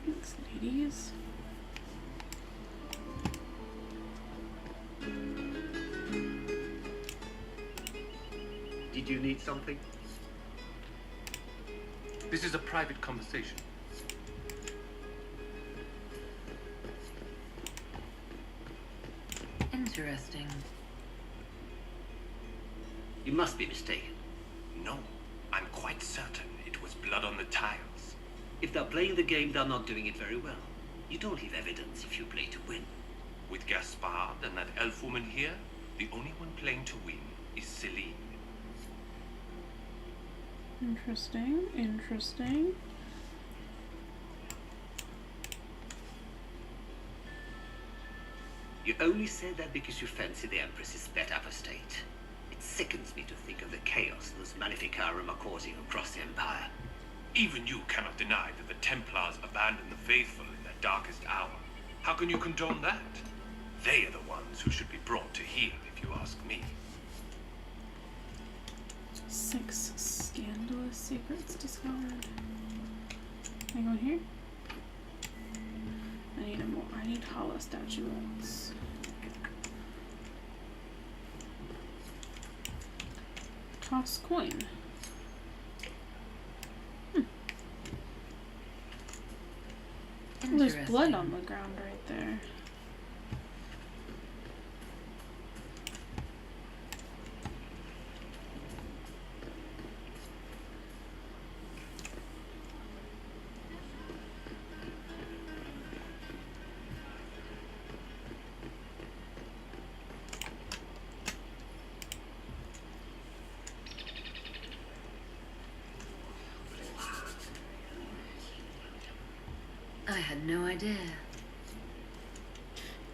Thanks, ladies.
Did you need something?
This is a private conversation.
Interesting.
You must be mistaken.
No, I'm quite certain it was blood on the tiles.
If they're playing the game, they're not doing it very well. You don't leave evidence if you play to win.
With Gaspard and that elf woman here, the only one playing to win is Celine.
Interesting, interesting.
You only said that because you fancy the Empress's pet apostate. It sickens me to think of the chaos those Maleficarum are causing across the Empire.
Even you cannot deny that the Templars abandoned the faithful in their darkest hour. How can you condone that? They are the ones who should be brought to heel, if you ask me.
6 scandalous secrets discovered. Can I go here? I need hollow statuettes. Toss coin. Oh, there's blood on the ground right there.
I had no idea.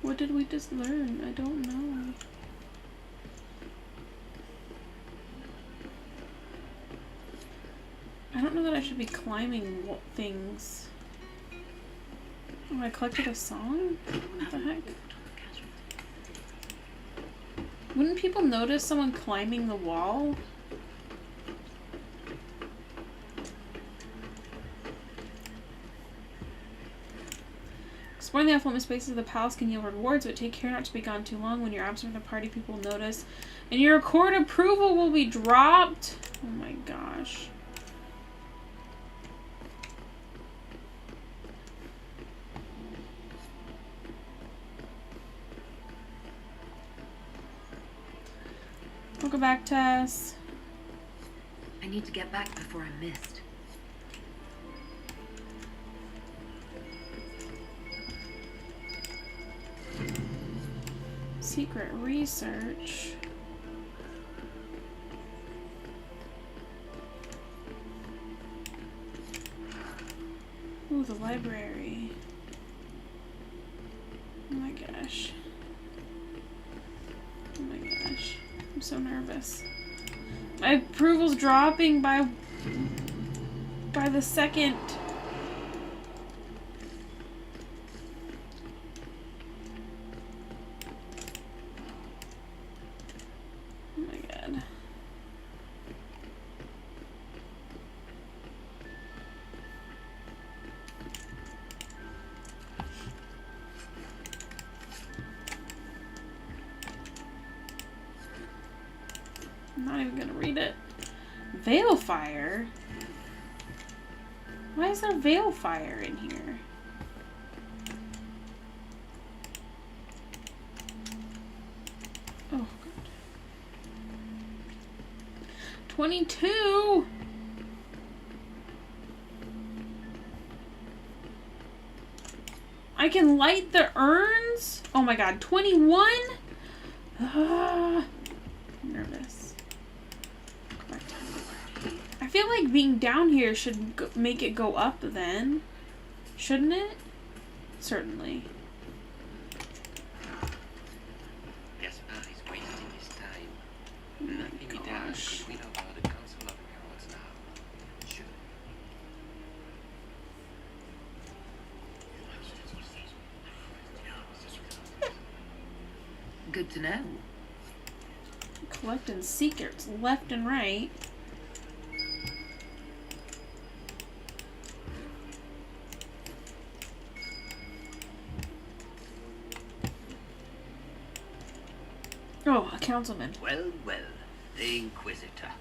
What did we just learn? I don't know. I don't know that I should be climbing things. Oh, I collected a song? What the heck? Wouldn't people notice someone climbing the wall? Exploring the off-limit spaces of the palace can yield rewards, but take care not to be gone too long. When you're absent from the party, people will notice, and your court approval will be dropped. Oh my gosh. Welcome back, Tess.
I need to get back before I'm missed.
Secret research. Ooh, the library. Oh my gosh. Oh my gosh. I'm so nervous. My approval's dropping by the second. Oh my god. I'm not even gonna read it. Veilfire? Why is there Veilfire in here? Oh, God. 22? I can light the urns? Oh my god, 21? Nervous. I feel like being down here should make it go up then. Shouldn't it? Certainly.
Gaspard is wasting his time. Nothing he does could win over the Council of Heralds now. Sure.
Good to know.
Collecting secrets left and right. Oh, a councilman.
Well, well, the Inquisitor.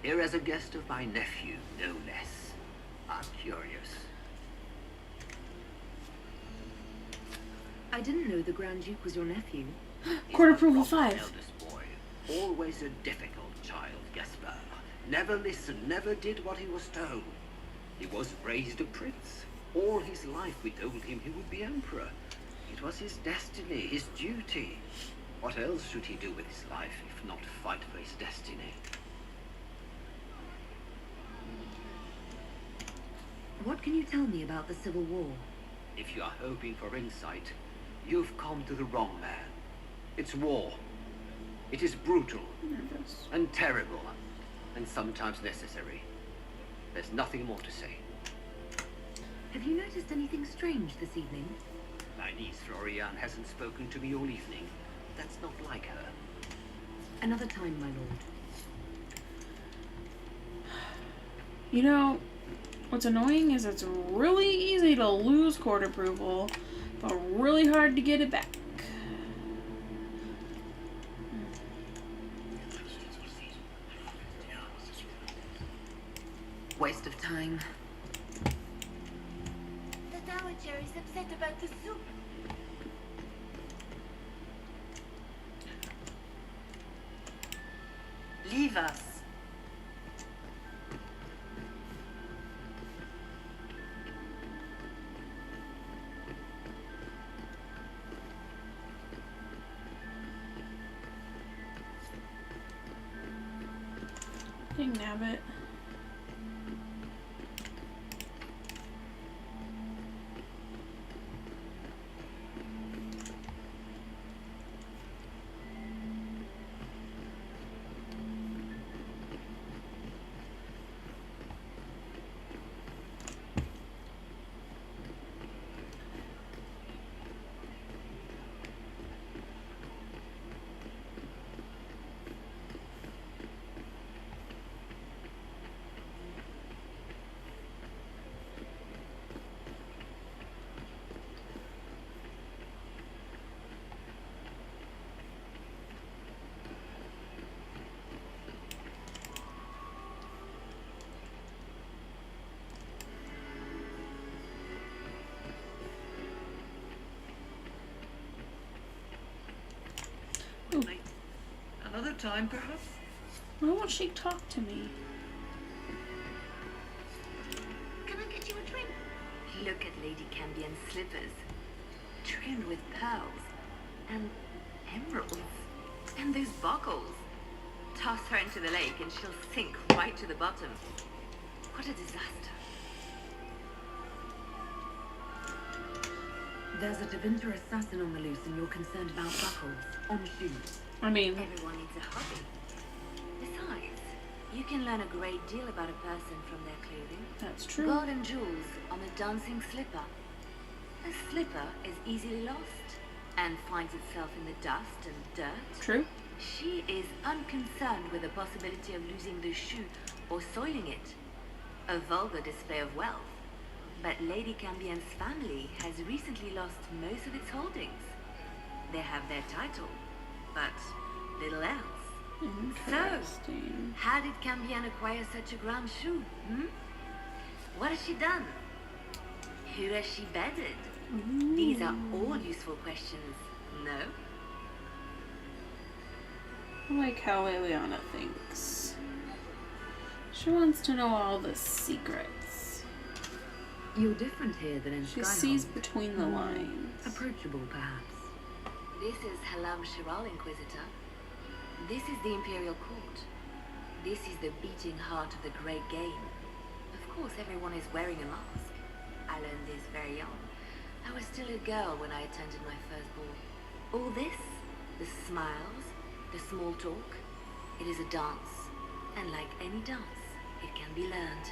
Here as a guest of my nephew, no less. I'm curious.
I didn't know the Grand Duke was your nephew.
Court approval 5.
Eldest boy. Always a difficult child, Gaspard. Never listened, never did what he was told. He was raised a prince. All his life we told him he would be emperor. It was his destiny, his duty. What else should he do with his life if not fight for his destiny?
What can you tell me about the Civil War?
If you are hoping for insight, you've come to the wrong man. It's war. It is brutal and terrible and sometimes necessary. There's nothing more to say.
Have you noticed anything strange this evening?
My niece Florian hasn't spoken to me all evening. That's not like her.
Another time, my lord.
You know, what's annoying is it's really easy to lose court approval, but really hard to get it back.
Waste of time.
The Dowager is upset about the soup.
Leave us.
Dang nabbit.
Another time, perhaps?
Why won't she talk to me?
Can I get you a drink?
Look at Lady Cambian's slippers. Trimmed with pearls. And emeralds. And those buckles. Toss her into the lake and she'll sink right to the bottom. What a disaster. There's a Devinter assassin on the loose and you're concerned about buckles on shoes.
I mean,
everyone needs a hobby. Besides, you can learn a great deal about a person from their clothing.
That's true.
Gold and jewels on a dancing slipper. A slipper is easily lost and finds itself in the dust and dirt.
True.
She is unconcerned with the possibility of losing the shoe or soiling it. A vulgar display of wealth. But Lady Cambian's family has recently lost most of its holdings. They have their title, but little else. So, how did Cambian acquire such a grand shoe? What has she done? Who has she bedded? These are all useful questions, no?
I like how Eliana thinks. She wants to know all the secrets.
You're different here than in
She
Skyhold.
sees between the lines.
Approachable, perhaps. This is Halam Shiral, Inquisitor. This is the Imperial Court. This is the beating heart of the Great Game. Of course, everyone is wearing a mask. I learned this very young. I was still a girl when I attended my first ball. All this, the smiles, the small talk, it is a dance. And like any dance, it can be learned.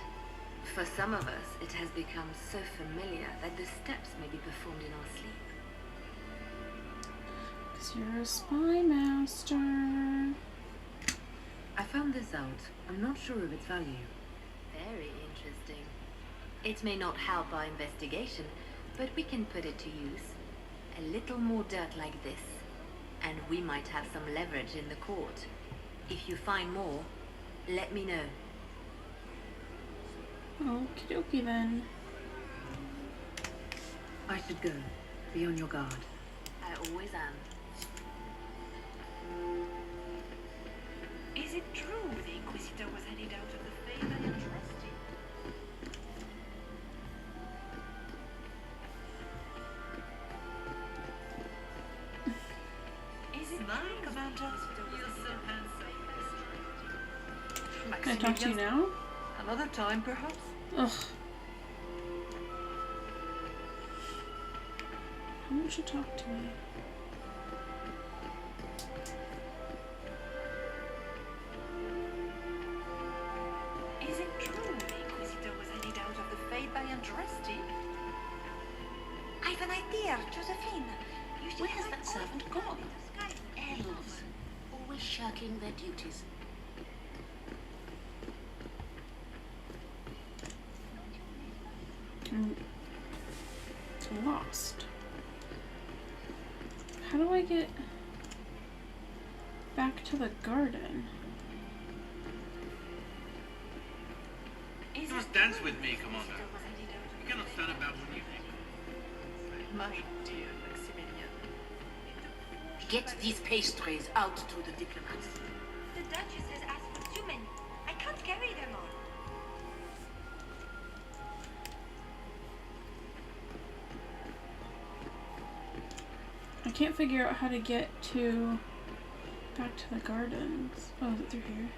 For some of us, it has become so familiar that the steps may be performed in our sleep.
'Cause you're a spy master.
I found this out. I'm not sure of its value. Very interesting. It may not help our investigation, but we can put it to use. A little more dirt like this, and we might have some leverage in the court. If you find more, let me know.
Okie dokie then.
I should go. Be on your guard. I always am.
Is it true the Inquisitor was headed out of the Fae by Andraste? Is it true, Commander? You're so handsome.
Can I talk to you now?
Another time, perhaps?
Ugh. Why won't you talk to me?
Is it true the Inquisitor was headed out of the Fae by Andraste?
I've an idea, Josephine. You should
Where has
try
that servant
calling
gone?
the sky.
Elves, always shirking their duties.
I'm lost. How do I get back to the garden?
You must dance with me, Commander. You cannot stand about for me.
My dear Maximilian.
Get these pastries out to the diplomats.
The Duchess has asked for too many. I can't carry them all.
I can't figure out how to get to back to the gardens. Oh, is it through here?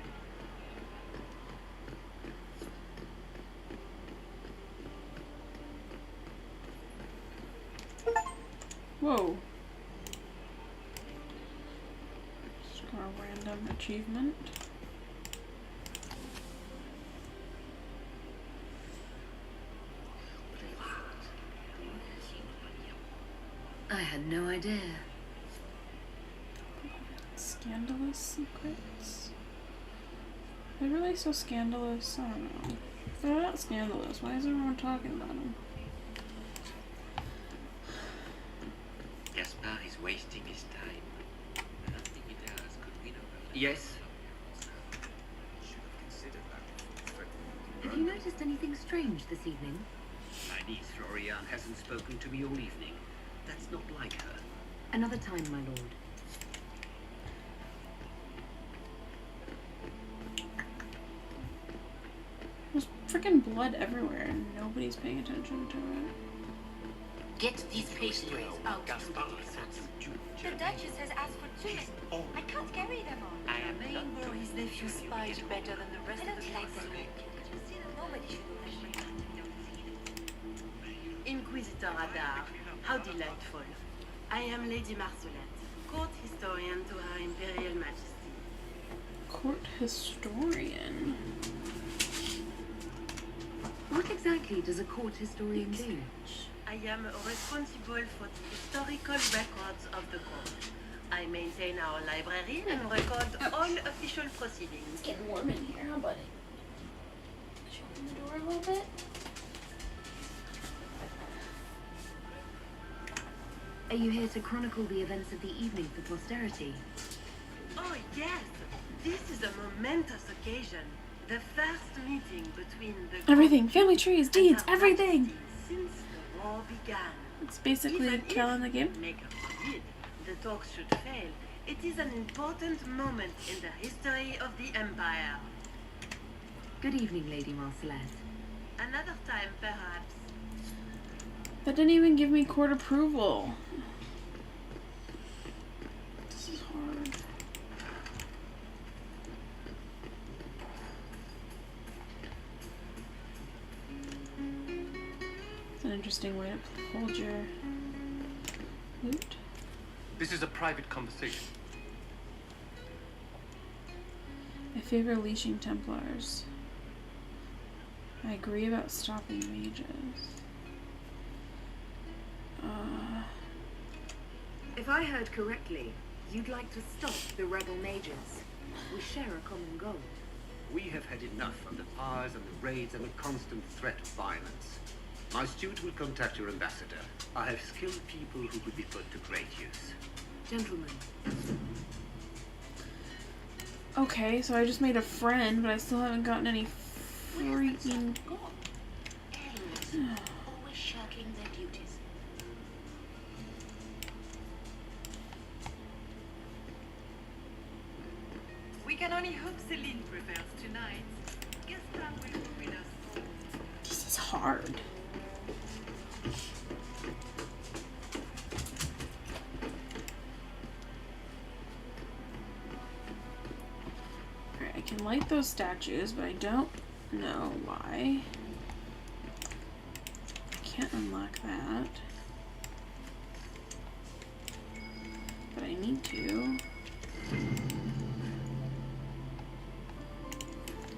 Whoa. Just got a random achievement.
I had no idea.
Scandalous secrets? They're really so scandalous? I don't know. They're not scandalous. Why is everyone talking about them?
Gaspar is wasting his time. Nothing he does could win over. Yes?
Have you noticed anything strange this evening?
My niece Florian hasn't spoken to me all evening. That's not like her.
Another time, my lord.
There's freaking blood everywhere and nobody's paying attention to it.
Get these pastries out to the diplomats.
The Duchess has asked for too many. I can't carry them all.
I am Mayor his nephew spies better than the rest
I
of
don't
the
like
council.
that. You see that nobody should know.
Inquisitor Adar, how delightful. I am Lady Marcelette, court historian to Her Imperial Majesty.
Court historian.
What exactly does a court historian do?
I am responsible for the historical records of the court. I maintain our library and record all official proceedings.
It's getting warm in here. How about it? Should I open the door a little bit?
Are you here to chronicle the events of the evening for posterity?
Oh yes, this is a momentous occasion. The first meeting between the
Everything. Family trees, deeds,
Her
everything.
Majesty since the war began.
It's basically
Even
killing the game.
if Maker forbid the talks should fail, it is an important moment in the history of the Empire.
Good evening, Lady Marcelette.
Another time, perhaps.
That didn't even give me court approval. This is hard. It's an interesting way to hold your loot.
This is a private conversation.
I favor leashing Templars. I agree about stopping mages.
If I heard correctly, you'd like to stop the rebel mages. We share a common goal.
We have had enough of the fires and the raids and the constant threat of violence. My steward will contact your ambassador. I have skilled people who could be put to great use.
Gentlemen.
Okay, so I just made a friend, but I still haven't gotten any freaking...
Always shirking their duties.
We can only hope Celine prevails tonight. Guess that will go with us.
This is hard. Alright, I can light those statues, but I don't know why. I can't unlock that. But I need to.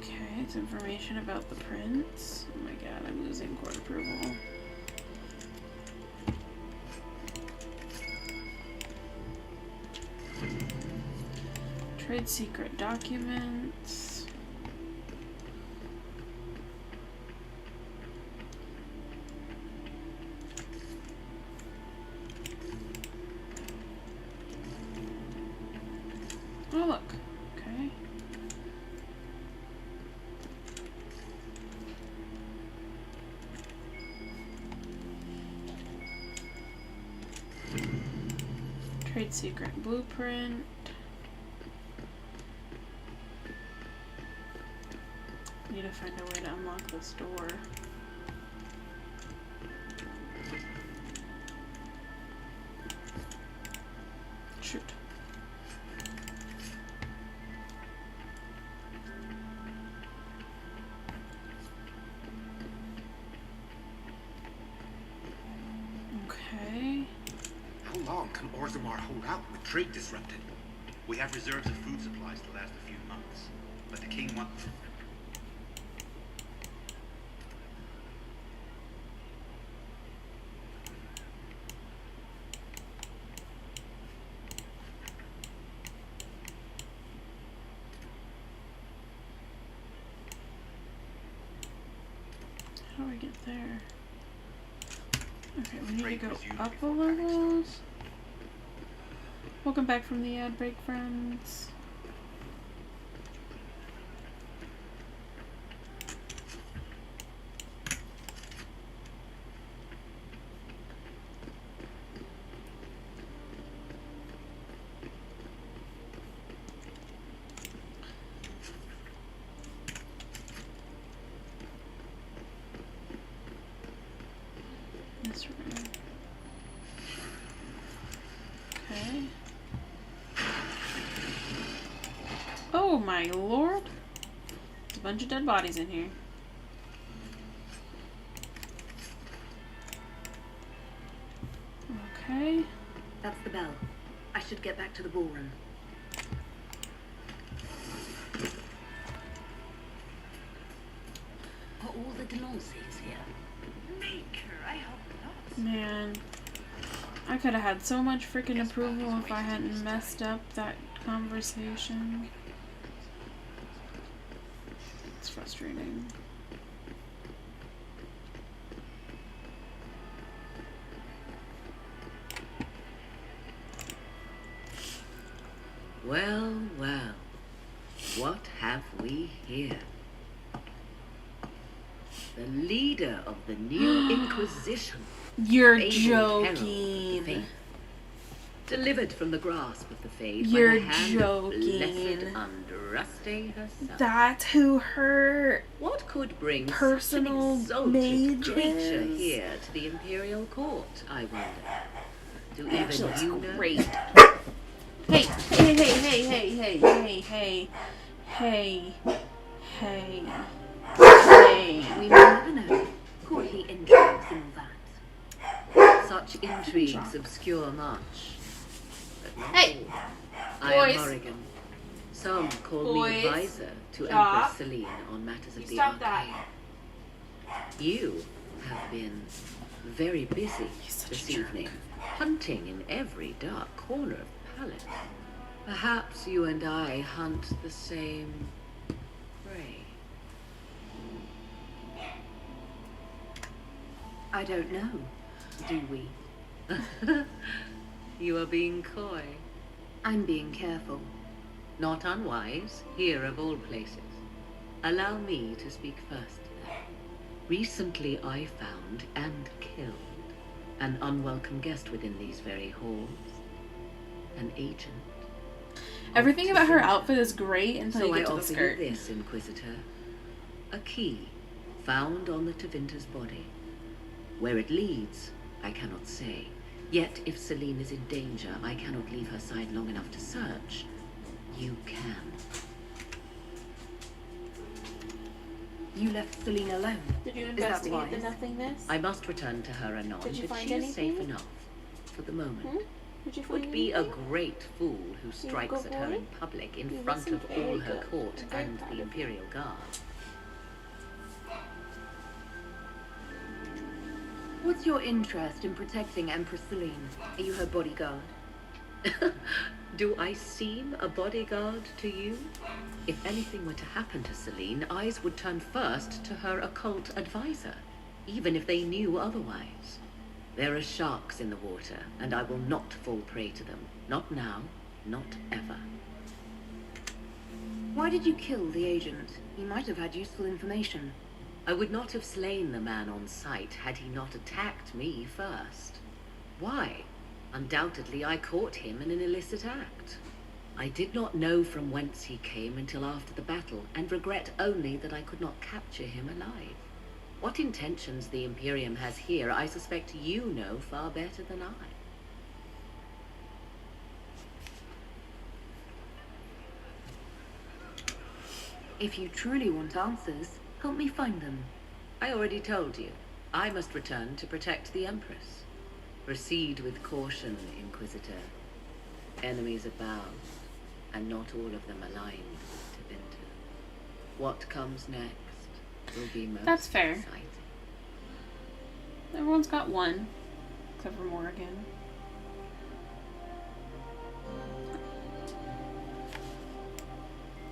Okay, it's information about the prince. Oh my god, I'm losing court approval. Trade secret documents. Oh look, okay. Trade secret blueprint. Need to find a way to unlock this door. Shoot. Okay.
How long can Orzammar hold out with trade disrupted? We have reserves of food supplies to last a few months, but the king wants...
How do I get there? Okay, we need to go up a level. Welcome back from the ad break, friends. This room. Okay. Oh my lord! There's a bunch of dead bodies in here. Okay.
That's the bell. I should get back to the ballroom.
Are all the Delancey's here?
Maker, I hope not.
Man. I could have had so much freaking approval if I hadn't messed up that conversation. It's frustrating.
Well, well. What have we here? The leader of the new Inquisition.
You're
fabled herald of the
joking.
faith. Delivered from the grasp of the Fade
You're
by the hand of
joking.
blessed Andraste herself.
That's who her
What could bring
personal
such an
mage
exalted creature
is?
here to the Imperial Court, I wonder? Do
Actually,
even you know?
great. Hey, hey, hey, hey, hey, hey, hey, hey, hey, hey, hey.
We may never know. Courtly intrigues and all that. Such intrigues obscure much. But not
Hey,
all. I am
boys.
Morrigan. Some call
Boys,
me advisor to
stop.
Empress Celine on matters of the
Stop that.
arcane. You have been very busy this evening, hunting in every dark corner of the palace. Perhaps you and I hunt the same prey. I don't know, do we? You are being coy. I'm being careful. Not unwise, here of all places. Allow me to speak first, then. Recently I found and killed an unwelcome guest within these very halls. An agent.
Everything about her outfit is great until
So
you
I
get to the
offer
skirt.
you this, Inquisitor. A key found on the Tevinter's body. Where it leads, I cannot say. Yet if Celine is in danger, I cannot leave her side long enough to search. You can.
You left Celine alone.
Did you
Is that
investigate the
wise?
nothingness?
I must return to her anon,
Did you
but
find
she is safe
anything?
enough. For the moment.
Did you find
Would be a
anything?
great fool who strikes
go
at her
for
in
it?
public in
You
front
listened
of
very
all her
good.
court
I'm very
and
proud
the
of you.
Imperial Guard.
What's your interest in protecting Empress Celine? Are you her bodyguard?
Do I seem a bodyguard to you? If anything were to happen to Celine, eyes would turn first to her occult advisor, even if they knew otherwise. There are sharks in the water, and I will not fall prey to them. Not now, not ever.
Why did you kill the agent? He might have had useful information.
I would not have slain the man on sight had he not attacked me first. Why? Undoubtedly, I caught him in an illicit act. I did not know from whence he came until after the battle, and regret only that I could not capture him alive. What intentions the Imperium has here, I suspect you know far better than I.
If you truly want answers, help me find them.
I already told you. I must return to protect the Empress. Proceed with caution, Inquisitor. Enemies abound, and not all of them aligned to Vinter. What comes next will be most
That's fair.
exciting.
Everyone's got one, except for Morrigan.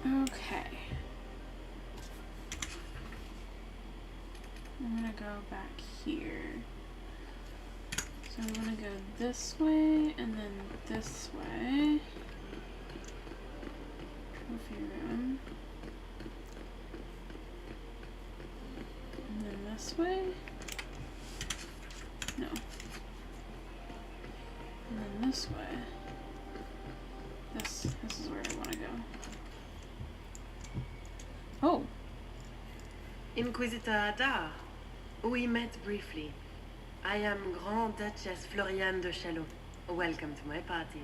Okay. I'm gonna go back here. So I'm gonna go this way and then this way. Trophy room. And then this way. No. And then this way. This is where I want to go. Oh.
Inquisitor Adar. We met briefly. I am Grand Duchess Floriane de Chalot. Welcome to my party.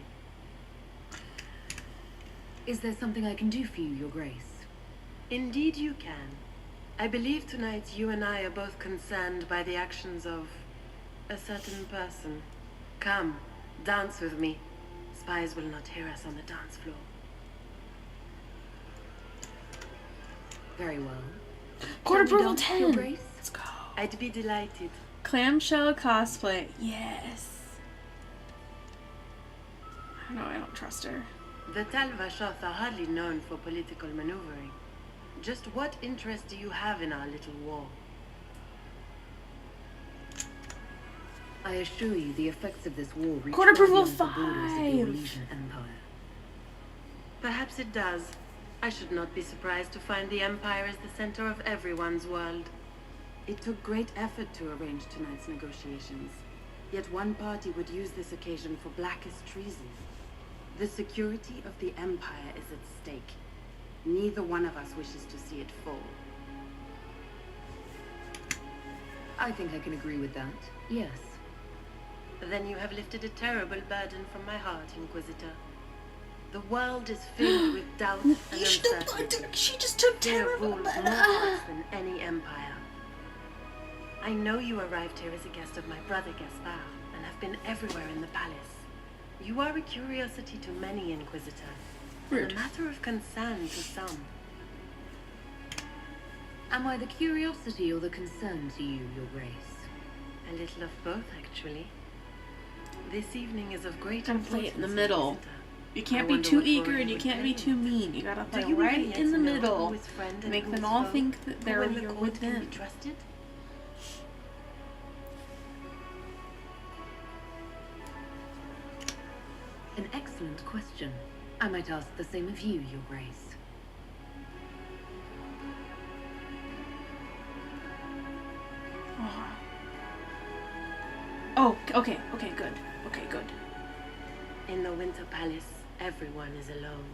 Is there something I can do for you, Your Grace?
Indeed you can. I believe tonight you and I are both concerned by the actions of a certain person. Come, dance with me. Spies will not hear us on the dance floor.
Very well.
Court
Can we
approval
dance, Your
10.
Grace?
Let's go.
I'd be delighted.
Clamshell cosplay. Yes. I know I don't trust her.
The Talvashoth are hardly known for political maneuvering. Just what interest do you have in our little war?
I assure you, the effects of this war reach
Court
far
approval
beyond the borders of the
5.
Orlesian Empire.
Perhaps it does. I should not be surprised to find the Empire is the center of everyone's world. It took great effort to arrange tonight's negotiations. Yet one party would use this occasion for blackest treason. The security of the Empire is at stake. Neither one of us wishes to see it fall.
I think I can agree with that. Yes.
Then you have lifted a terrible burden from my heart, Inquisitor. The world is filled with doubt and uncertainty.
She just took
Fear
terrible
rules more hearts than any empire. I know you arrived here as a guest of my brother Gaspard, and have been everywhere in the palace. You are a curiosity to many, Inquisitor, and a matter of concern to some.
Am I the curiosity or the concern to you, Your Grace?
A little of both, actually. This evening is of great
Gotta
importance.
play it in the middle.
Inquisitor.
You can't
I
be
wonder
too
what
eager
Morrigan
and you
would
can't be
do.
too mean. You gotta
Do
play
you
right
really
in the
yet know
middle.
who is friend and
Make
who
them
is
all
foe?
think that
Who
they're
in the
you're
court
with
can be
them.
trusted?
An excellent question. I might ask the same of you, Your Grace.
Oh, okay, good.
In the Winter Palace, everyone is alone.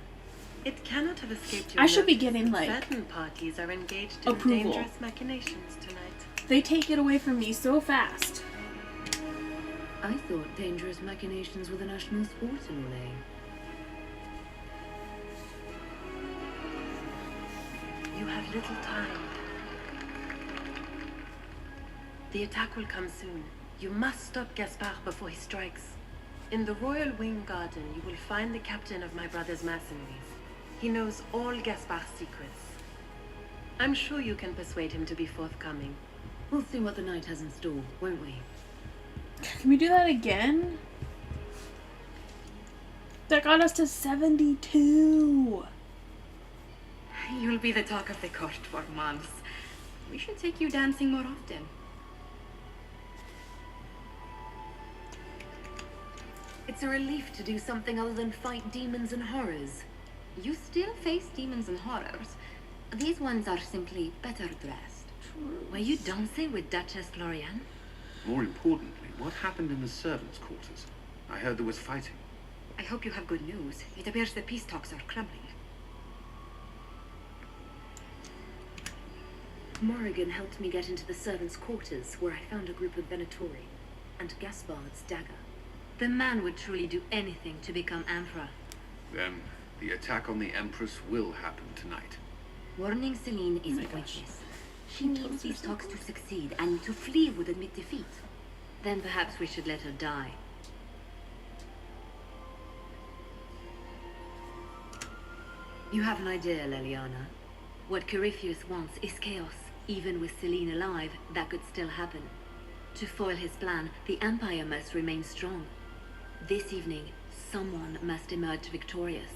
It cannot have escaped your
I should be
notice
getting,
that
like,
certain parties are engaged in
approval.
dangerous machinations tonight.
They take it away from me so fast.
I thought dangerous machinations were the national sport in Orlais.
You have little time. The attack will come soon. You must stop Gaspard before he strikes. In the Royal Wing Garden, you will find the captain of my brother's mercenaries. He knows all Gaspard's secrets. I'm sure you can persuade him to be forthcoming.
We'll see what the night has in store, won't we?
Can we do that again? That got us to 72.
You'll be the talk of the court for months. We should take you dancing more often.
It's a relief to do something other than fight demons and horrors.
You still face demons and horrors. These ones are simply better dressed.
Were you dancing with Duchess Florian?
More importantly, what happened in the servants' quarters? I heard there was fighting.
I hope you have good news. It appears the peace talks are crumbling.
Morrigan helped me get into the servants' quarters, where I found a group of Venatori and Gaspard's dagger. The man would truly do anything to become emperor.
Then, the attack on the Empress will happen tonight.
Warning Celine is pointless. She needs these talks to succeed, and to flee would admit defeat.
Then perhaps we should let her die. You have an idea, Leliana. What Corypheus wants is chaos. Even with Celine alive, that could still happen. To foil his plan, the Empire must remain strong. This evening, someone must emerge victorious.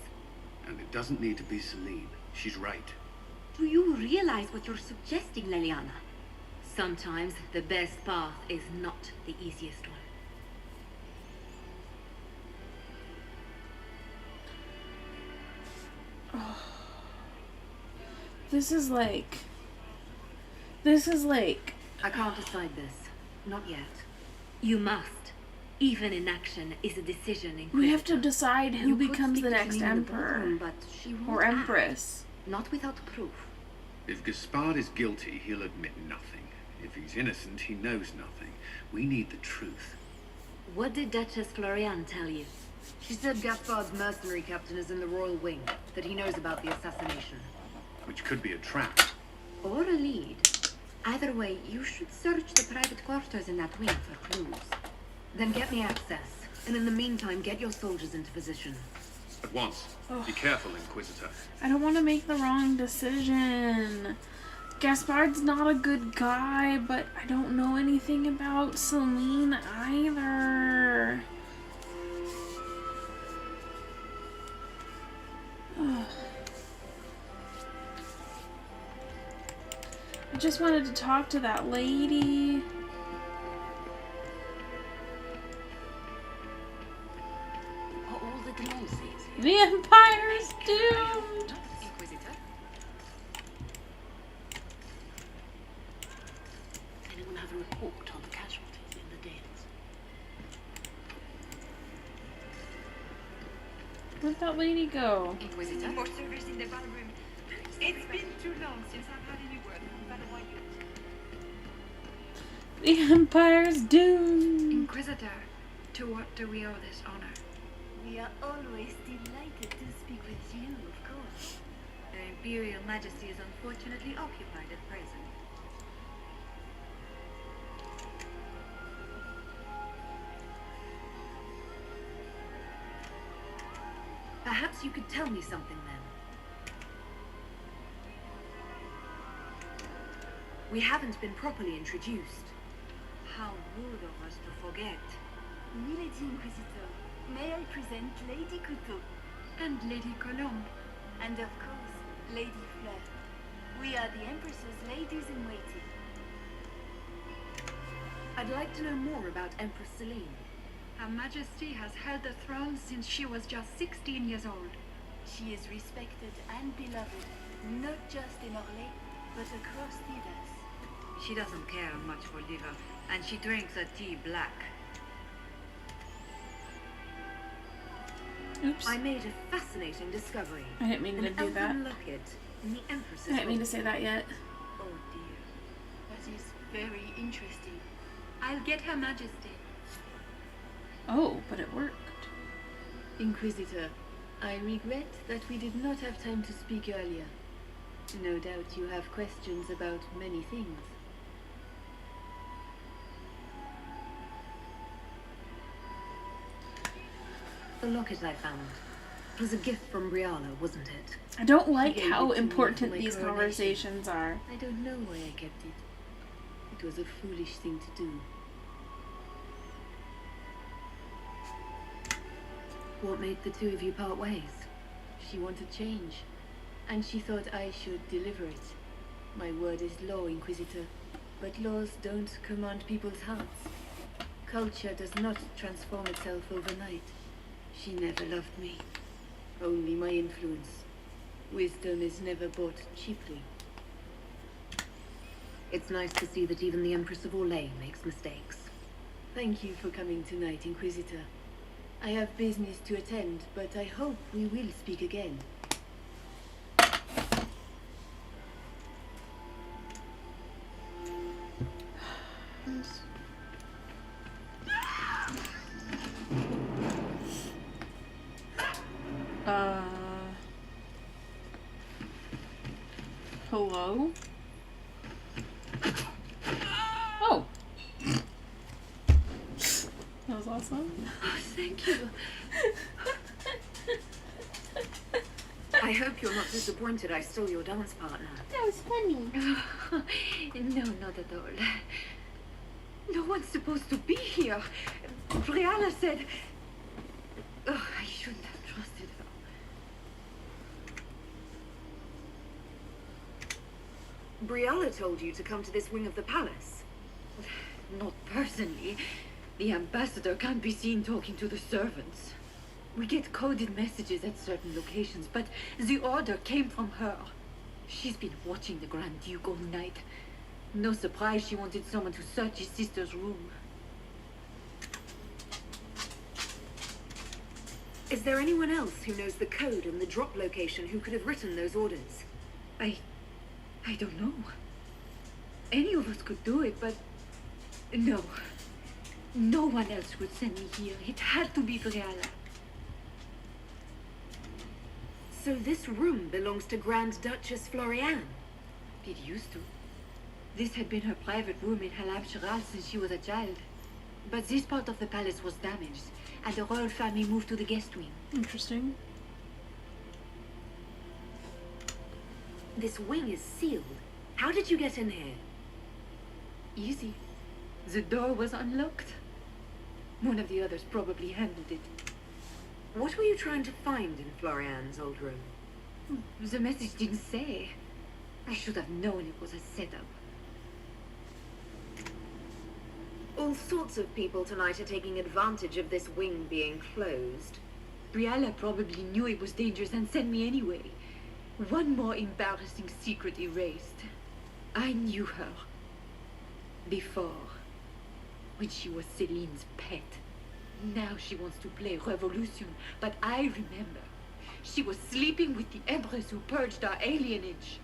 And it doesn't need to be Celine. She's right.
Do you realize what you're suggesting, Leliana?
Sometimes the best path is not the easiest one.
This is like...
I can't decide this. Not yet. You must. Even inaction is a decision in
We have to decide who becomes the next emperor. Or empress.
Not without proof.
If Gaspard is guilty, he'll admit nothing. If he's innocent, he knows nothing. We need the truth.
What did Duchess Florian tell you?
She said Gaspard's mercenary captain is in the royal wing, that he knows about the assassination.
Which could be a trap.
Or a lead. Either way, you should search the private quarters in that wing for clues.
Then get me access, and in the meantime, get your soldiers into position.
At once. Be careful, Inquisitor.
I don't want to make the wrong decision. Gaspard's not a good guy, but I don't know anything about Celine either. I just wanted to talk to that lady.
All the gnomes.
The Empire's doomed!
Inquisitor?
Anyone have a report on the casualties in the dens?
Where'd that lady go?
Inquisitor?
More servers in the ballroom. It's been too long since I've had any word from Valois.
The Empire's doomed.
Inquisitor, to what do we owe this honor?
We are always delighted to speak with you, of course.
Her Imperial Majesty is unfortunately occupied at present. Perhaps you could tell me something then. We haven't been properly introduced. How rude of us to forget.
Milady Inquisitor, may I present Lady Couteau?
And Lady Colombe.
And of course, Lady Fleur. We are the Empress's ladies-in-waiting.
I'd like to know more about Empress Celine.
Her Majesty has held the throne since she was just 16 years old.
She is respected and beloved, not just in Orlais, but across Thebes.
She doesn't care much for liver, and she drinks her tea black.
Oops.
I made a fascinating discovery.
I didn't mean to do that.
An locket in the Empress's
I didn't mean to
vault.
say that yet.
Oh dear, that is very interesting.
I'll get Her Majesty.
Oh, but it worked.
Inquisitor, I regret that we did not have time to speak earlier. No doubt you have questions about many things.
The locket I found. It was a gift from Briala, wasn't it?
I don't like
gave
how
it to me
important
for my
these
coronation.
conversations are.
I don't know why I kept it. It was a foolish thing to do.
What made the two of you part ways?
She wanted change, and she thought I should deliver it. My word is law, Inquisitor, but laws don't command people's hearts. Culture does not transform itself overnight. She never loved me, only my influence. Wisdom is never bought cheaply.
It's nice to see that even the Empress of Orlais makes mistakes.
Thank you for coming tonight, Inquisitor. I have business to attend, but I hope we will speak again.
Hello? Oh. That was awesome.
Oh, thank you. I hope you're not disappointed I stole your dance partner.
That was funny. No, not at all. No one's supposed to be here. Brianna said... Oh, I shouldn't have trusted her.
Briala told you to come to this wing of the palace.
Not personally. The ambassador can't be seen talking to the servants. We get coded messages at certain locations, but the order came from her. She's been watching the Grand Duke all night. No surprise she wanted someone to search his sister's room.
Is there anyone else who knows the code and the drop location who could have written those orders?
I don't know. Any of us could do it, but no. No one else would send me here. It had to be Briala.
So this room belongs to Grand Duchess Floriane?
It used to. This had been her private room in Halam Shiral since she was a child. But this part of the palace was damaged, and the royal family moved to the guest wing.
Interesting.
This wing is sealed. How did you get in here?
Easy. The door was unlocked. One of the others probably handled it.
What were you trying to find in Floriane's old room?
The message didn't say. I should have known it was a setup.
All sorts of people tonight are taking advantage of this wing being closed.
Briala probably knew it was dangerous and sent me anyway. One more embarrassing secret erased. I knew her. Before. When she was Celine's pet. Now she wants to play revolution, but I remember.
She was sleeping with the Empress who purged our alienage.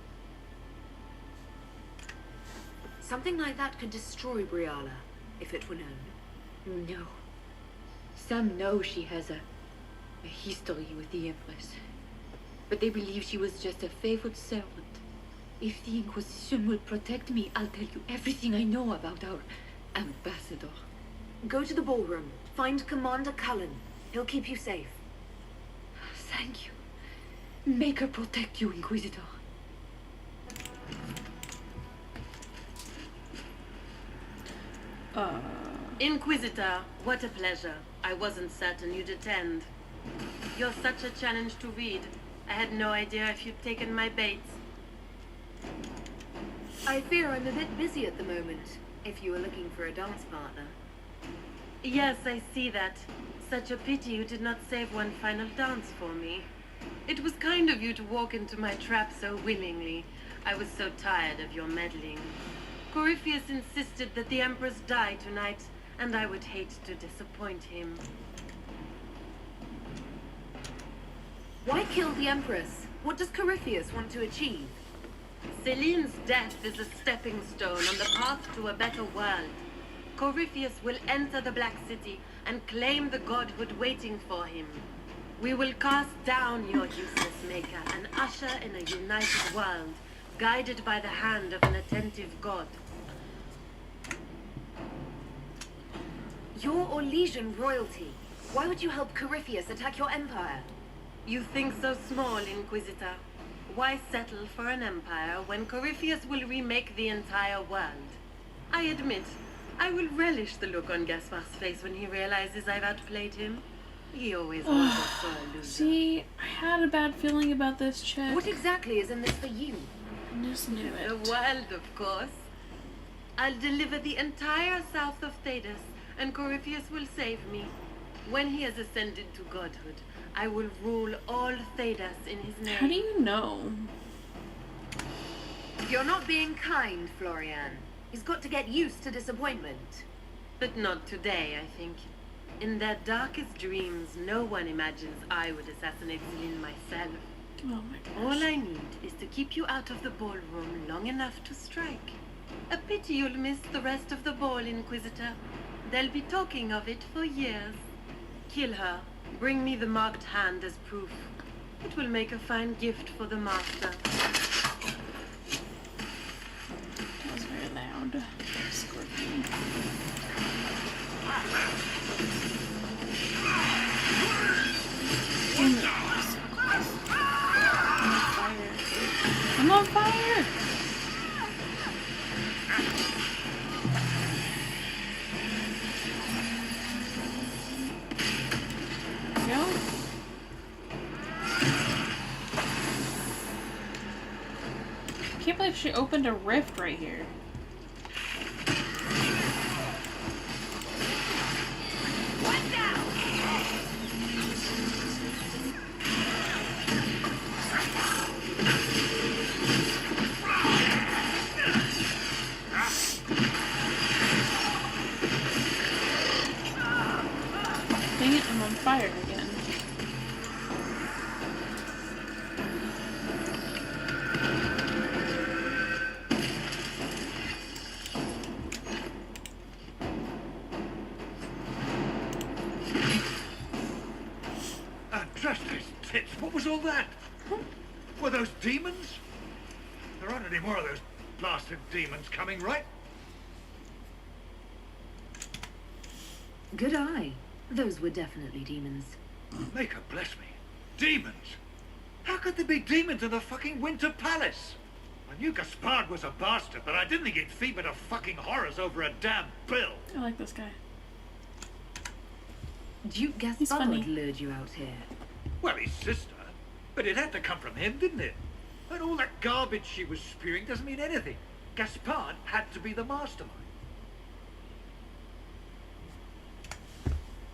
Something like that could destroy Briala, if it were known.
No. Some know she has a history with the Empress. But they believe she was just a favored servant. If the Inquisition will protect me, I'll tell you everything I know about our ambassador.
Go to the ballroom. Find Commander Cullen. He'll keep you safe.
Thank you. Make her protect you, Inquisitor.
Inquisitor, what a pleasure. I wasn't certain you'd attend. You're such a challenge to read. I had no idea if you'd taken my bait.
I fear I'm a bit busy at the moment, if you were looking for a dance partner.
Yes, I see that. Such a pity you did not save one final dance for me. It was kind of you to walk into my trap so willingly. I was so tired of your meddling. Corypheus insisted that the Empress die tonight, and I would hate to disappoint him.
Why kill the Empress? What does Corypheus want to achieve?
Celine's death is a stepping stone on the path to a better world. Corypheus will enter the Black City and claim the godhood waiting for him. We will cast down your useless maker and usher in a united world, guided by the hand of an attentive god.
You're Orlesian royalty. Why would you help Corypheus attack your empire?
You think so small, Inquisitor. Why settle for an empire when Corypheus will remake the entire world? I admit, I will relish the look on Gaspar's face when he realizes I've outplayed him. He always was a sore loser.
See, I had a bad feeling about this chick.
What exactly is in this for you?
I just knew it.
The world, of course. I'll deliver the entire south of Thedas, and Corypheus will save me. When he has ascended to godhood, I will rule all Thedas in his name.
How do you know?
You're not being kind, Florian. He's got to get used to disappointment.
But not today, I think. In their darkest dreams, no one imagines I would assassinate Celine myself.
Oh my gosh.
All I need is to keep you out of the ballroom long enough to strike. A pity you'll miss the rest of the ball, Inquisitor. They'll be talking of it for years. Kill her. Bring me the marked hand as proof. It will make a fine gift for the master.
That was very loud. Scorpion. I'm on fire! Go. I can't believe she opened a rift right here. Dang it, I'm on fire again.
Trust those tits. What was all that? Were those demons? There aren't any more of those blasted demons coming, right?
Good eye. Those were definitely demons.
Maker bless me. Demons? How could there be demons in the fucking Winter Palace? I knew Gaspard was a bastard, but I didn't think he'd feed to fucking horrors over a damn bill.
I like this guy.
Duke Gaspard lured you out here.
Well, his sister. But it had to come from him, didn't it? And all that garbage she was spewing doesn't mean anything. Gaspard had to be the mastermind.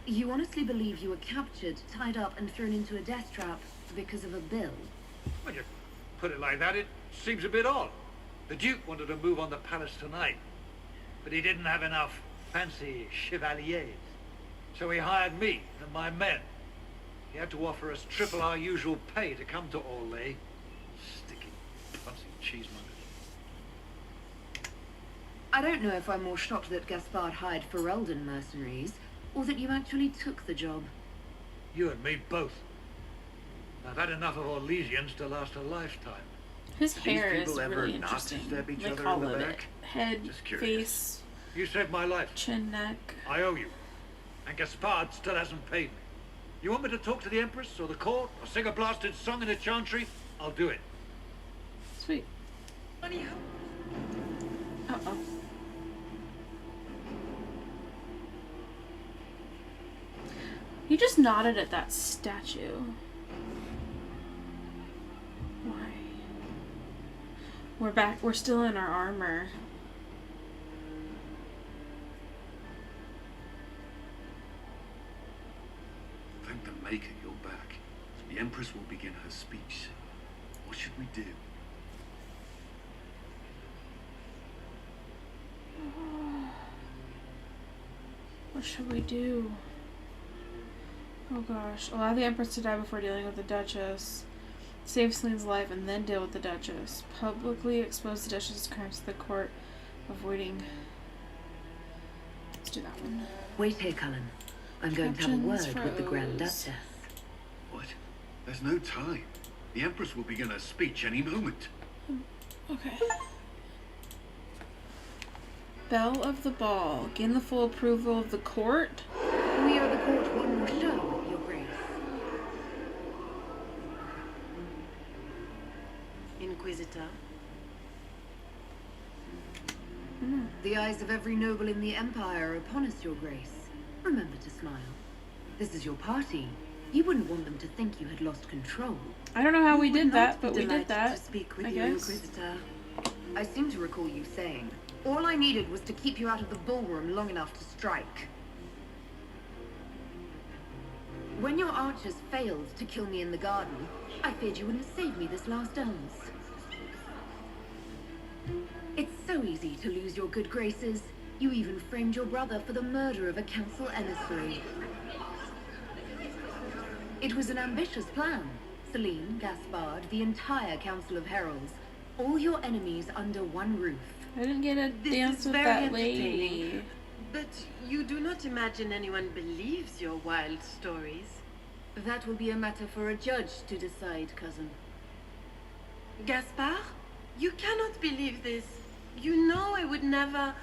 You honestly believe you were captured, tied up, and thrown into a death trap because of a bill?
When you put it like that, it seems a bit odd. The Duke wanted to move on the palace tonight, but he didn't have enough fancy chevaliers. So he hired me and my men. He had to offer us triple our usual pay to come to Orlais. Sticky, pussy cheesemonger.
I don't know if I'm more shocked that Gaspard hired Ferelden mercenaries, or that you actually took the job.
You and me both. I've had enough of Orlesians to last a lifetime.
His
Do
hair
these
is
people ever
really
not
interesting.
stab each
Like
other in
all
the
of it.
back?
Head,
Just curious.
face,
You saved my life.
chin, neck.
I owe you. And Gaspard still hasn't paid me. You want me to talk to the Empress or the court or sing a blasted song in the chantry? I'll do it.
Sweet. Uh-oh. He just nodded at that statue. Why? We're back. We're still in our armor.
Thank the Maker you're back. The Empress will begin her speech. What should we do?
What should we do? Oh gosh. Allow the Empress to die before dealing with the Duchess. Save Celine's life and then deal with the Duchess. Publicly expose the Duchess's crimes to the court, avoiding... Let's do that one.
Wait here, Cullen. I'm going to have a word with the Grand Duchess.
What? There's no time. The Empress will begin her speech any moment.
Okay. Belle of the Ball. Gain the full approval of the court.
We are the court one more show, Your Grace.
Inquisitor.
The eyes of every noble in the Empire are upon us, Your Grace. Remember to smile. This is your party. You wouldn't want them to think you had lost control.
I don't know how we did that,
but
but we did that.
To speak with
I
you,
guess.
Inquisitor. I seem to recall you saying, all I needed was to keep you out of the ballroom long enough to strike. When your archers failed to kill me in the garden, I feared you wouldn't save me this last dance. It's so easy to lose your good graces. You even framed your brother for the murder of a council emissary. It was an ambitious plan. Celine, Gaspard, the entire Council of Heralds, all your enemies under one roof.
I didn't get a dance with that lady.
But you do not imagine anyone believes your wild stories.
That will be a matter for a judge to decide, cousin.
Gaspard, you cannot believe this. You know I would never...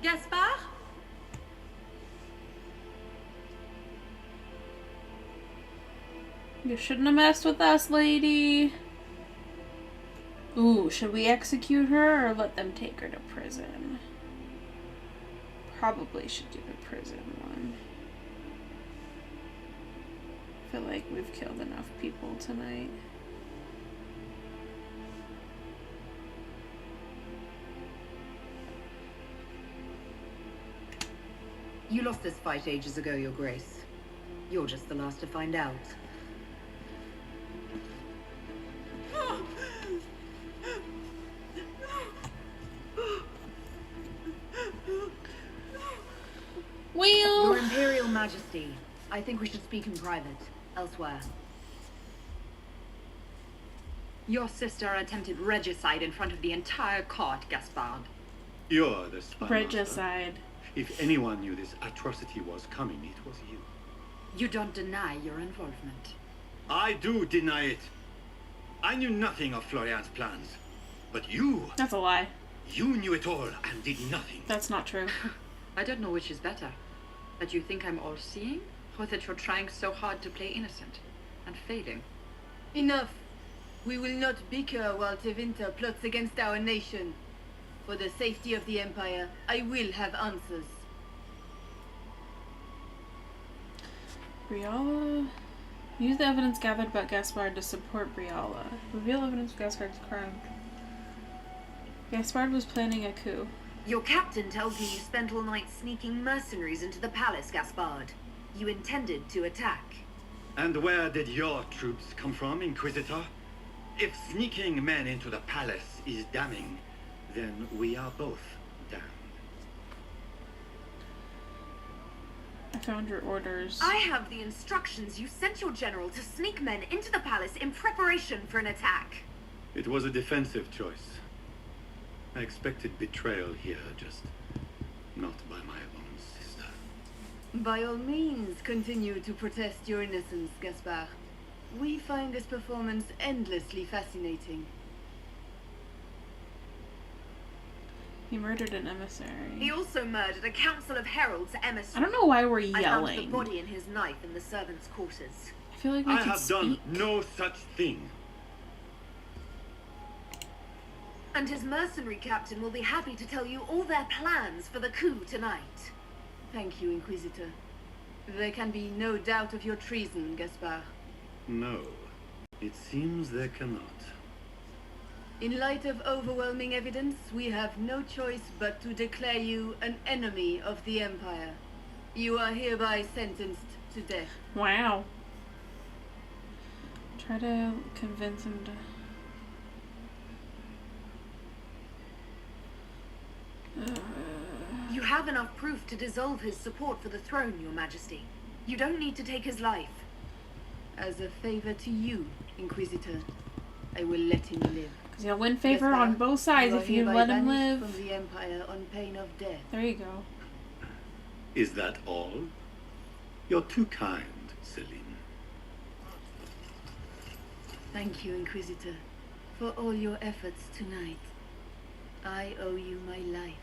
Gaspard?
You shouldn't have messed with us, lady. Ooh, should we execute her or let them take her to prison? Probably should do the prison one. I feel like we've killed enough people tonight.
You lost this fight ages ago, Your Grace. You're just the last to find out.
Well,
Your Imperial Majesty, I think we should speak in private, elsewhere.
Your sister attempted regicide in front of the entire court, Gaspard.
You're the spy
regicide.
If anyone knew this atrocity was coming, it was you.
You don't deny your involvement.
I do deny it. I knew nothing of Florian's plans. But you...
That's a lie.
You knew it all and did nothing.
That's not true.
I don't know which is better. That you think I'm all-seeing, or that you're trying so hard to play innocent and failing.
Enough. We will not bicker while Tevinter plots against our nation. For the safety of the Empire, I will have answers.
Briala. Use the evidence gathered about Gaspard to support Briala. Reveal evidence of Gaspard's crime. Gaspard was planning a coup.
Your captain tells me you spent all night sneaking mercenaries into the palace, Gaspard. You intended to attack.
And where did your troops come from, Inquisitor? If sneaking men into the palace is damning, then we are both damned.
I found your orders.
I have the instructions. You sent your general to sneak men into the palace in preparation for an attack.
It was a defensive choice. I expected betrayal here, just not by my own sister.
By all means, continue to protest your innocence, Gaspard. We find this performance endlessly fascinating.
He murdered an emissary.
He also murdered a council of heralds emissary.
I don't know why we're
I found the
yelling.
body and his knife in the servants' quarters.
I feel like we
I
could
have
speak.
done no such thing.
And his mercenary captain will be happy to tell you all their plans for the coup tonight.
Thank you, Inquisitor. There can be no doubt of your treason, Gaspard.
No, it seems there cannot.
In light of overwhelming evidence, we have no choice but to declare you an enemy of the Empire. You are hereby sentenced to death.
Wow. Try to convince him to...
You have enough proof to dissolve his support for the throne, Your Majesty. You don't need to take his life.
As a favor to you, Inquisitor, I will let him live.
Because you'll win favor on both sides if you let him live.
From the Empire on pain of death.
There you go.
Is that all? You're too kind, Celine.
Thank you, Inquisitor, for all your efforts tonight. I owe you my life,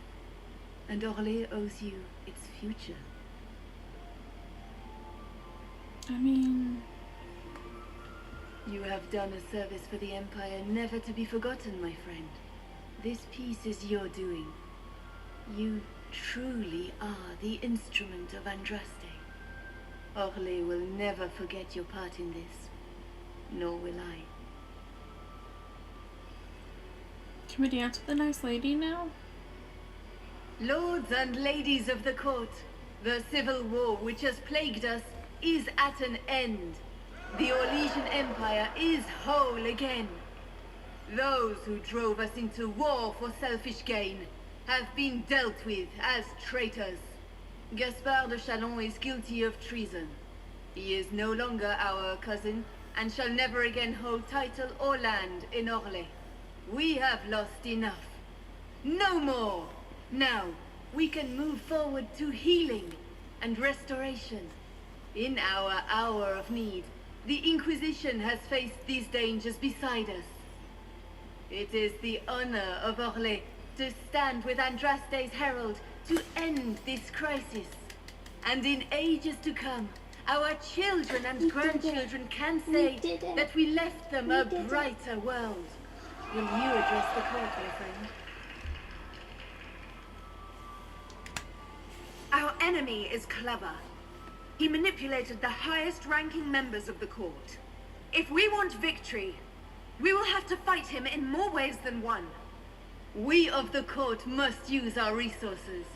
and Orlais owes you its future.
I mean...
You have done a service for the Empire never to be forgotten, my friend. This piece is your doing. You truly are the instrument of Andraste. Orlais will never forget your part in this, nor will I.
Can we dance with a nice lady now?
Lords and ladies of the court, the civil war which has plagued us is at an end. The Orlesian Empire is whole again. Those who drove us into war for selfish gain have been dealt with as traitors. Gaspard de Chalon is guilty of treason. He is no longer our cousin and shall never again hold title or land in Orlais. We have lost enough. No more! Now, we can move forward to healing and restoration. In our hour of need, the Inquisition has faced these dangers beside us. It is the honor of Orlais to stand with Andraste's herald to end this crisis. And in ages to come, our children and grandchildren can say that we left them a brighter world. Will you address the court, my friend?
Our enemy is clever. He manipulated the highest-ranking members of the court. If we want victory, we will have to fight him in more ways than one.
We of the court must use our resources.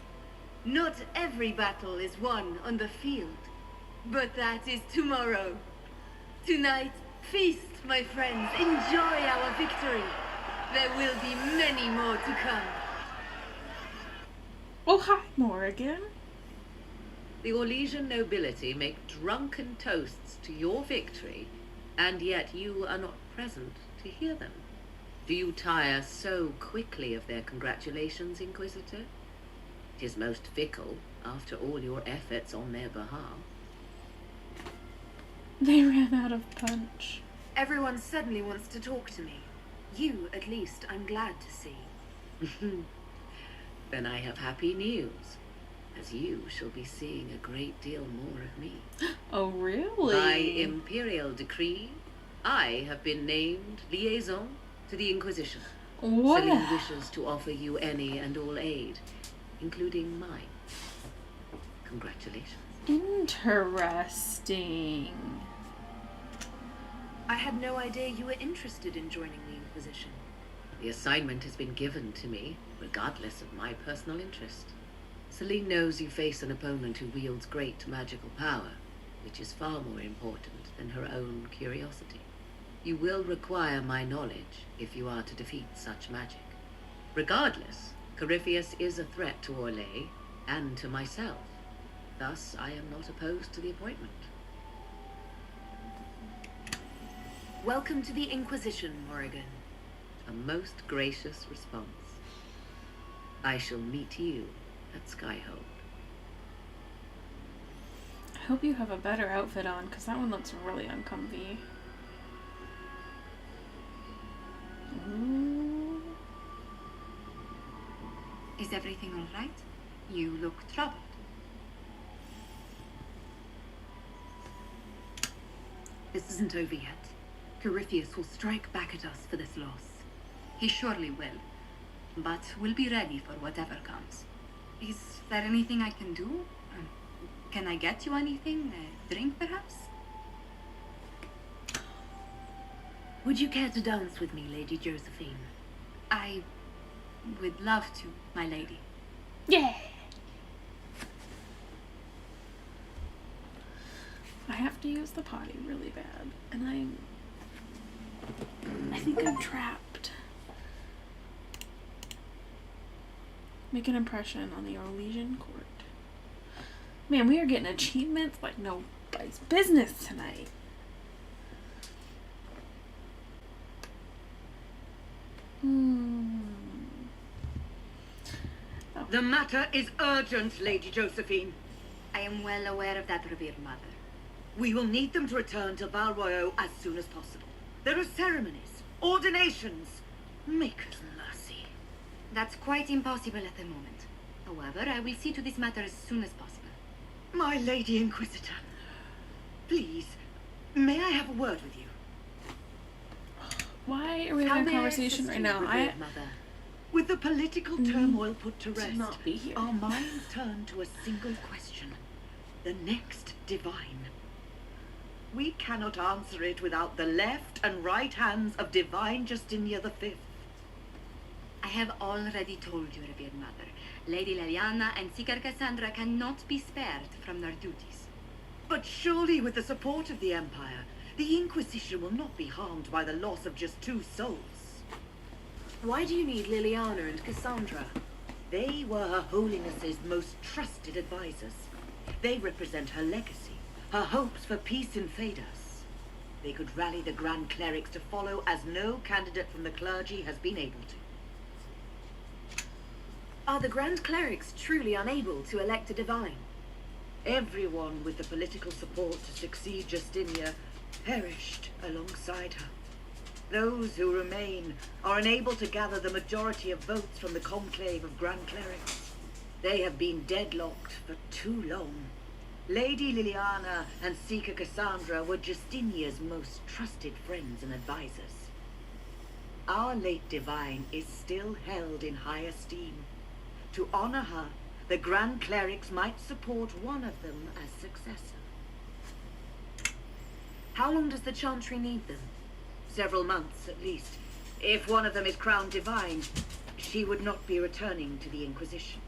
Not every battle is won on the field, but that is tomorrow. Tonight, feast, my friends. Enjoy our victory. There will be many more to come.
Oh, hi, Morrigan.
The Orlesian nobility make drunken toasts to your victory, and yet you are not present to hear them. Do you tire so quickly of their congratulations, Inquisitor? It is most fickle, after all your efforts on their behalf.
They ran out of punch.
Everyone suddenly wants to talk to me. You, at least, I'm glad to see.
Then I have happy news, as you shall be seeing a great deal more of me.
Oh, really?
By imperial decree, I have been named liaison to the Inquisition.
What?
Celine wishes to offer you any and all aid, including mine. Congratulations.
Interesting.
I had no idea you were interested in joining the Inquisition.
The assignment has been given to me, regardless of my personal interest. Celine knows you face an opponent who wields great magical power, which is far more important than her own curiosity. You will require my knowledge if you are to defeat such magic. Regardless, Corypheus is a threat to Orlais and to myself. Thus, I am not opposed to the appointment.
Welcome to the Inquisition, Morrigan.
A most gracious response. I shall meet you at Skyhold.
I hope you have a better outfit on, because that one looks really uncomfy. Ooh.
Is everything all right? You look troubled. This isn't over yet. Corypheus will strike back at us for this loss. He surely will. But we'll be ready for whatever comes. Is there anything I can do? Can I get you anything? A drink, perhaps?
Would you care to dance with me, Lady Josephine?
I would love to, my lady.
Yeah! I have to use the potty really bad, and I think I'm trapped. Make an impression on the Orlesian court. Man, we are getting achievements like nobody's business tonight.
Oh. The matter is urgent, Lady Josephine.
I am well aware of that, revered mother.
We will need them to return to Val Royeaux as soon as possible. There are ceremonies, ordinations. Maker's mercy.
That's quite impossible at the moment. However, I will see to this matter as soon as possible.
My Lady Inquisitor, please, may I have a word with you?
Why are we having a conversation right now?
Mother. With the political turmoil put to rest,
not be here.
Our minds turn to a single question. The next divine. We cannot answer it without the left and right hands of Divine Justinia V.
I have already told you, revered mother. Lady Liliana and Seeker Cassandra cannot be spared from their duties.
But surely with the support of the Empire, the Inquisition will not be harmed by the loss of just 2 souls.
Why do you need Liliana and Cassandra?
They were Her Holiness's most trusted advisors. They represent her legacy, her hopes for peace in Phaedos. They could rally the Grand Clerics to follow as no candidate from the clergy has been able to.
Are the Grand Clerics truly unable to elect a divine?
Everyone with the political support to succeed Justinia perished alongside her. Those who remain are unable to gather the majority of votes from the conclave of Grand Clerics. They have been deadlocked for too long. Lady Liliana and Seeker Cassandra were Justinia's most trusted friends and advisors. Our late divine is still held in high esteem. To honor her, the Grand Clerics might support one of them as successor.
How long does the Chantry need them?
Several months, at least. If one of them is crowned divine, she would not be returning to the Inquisition.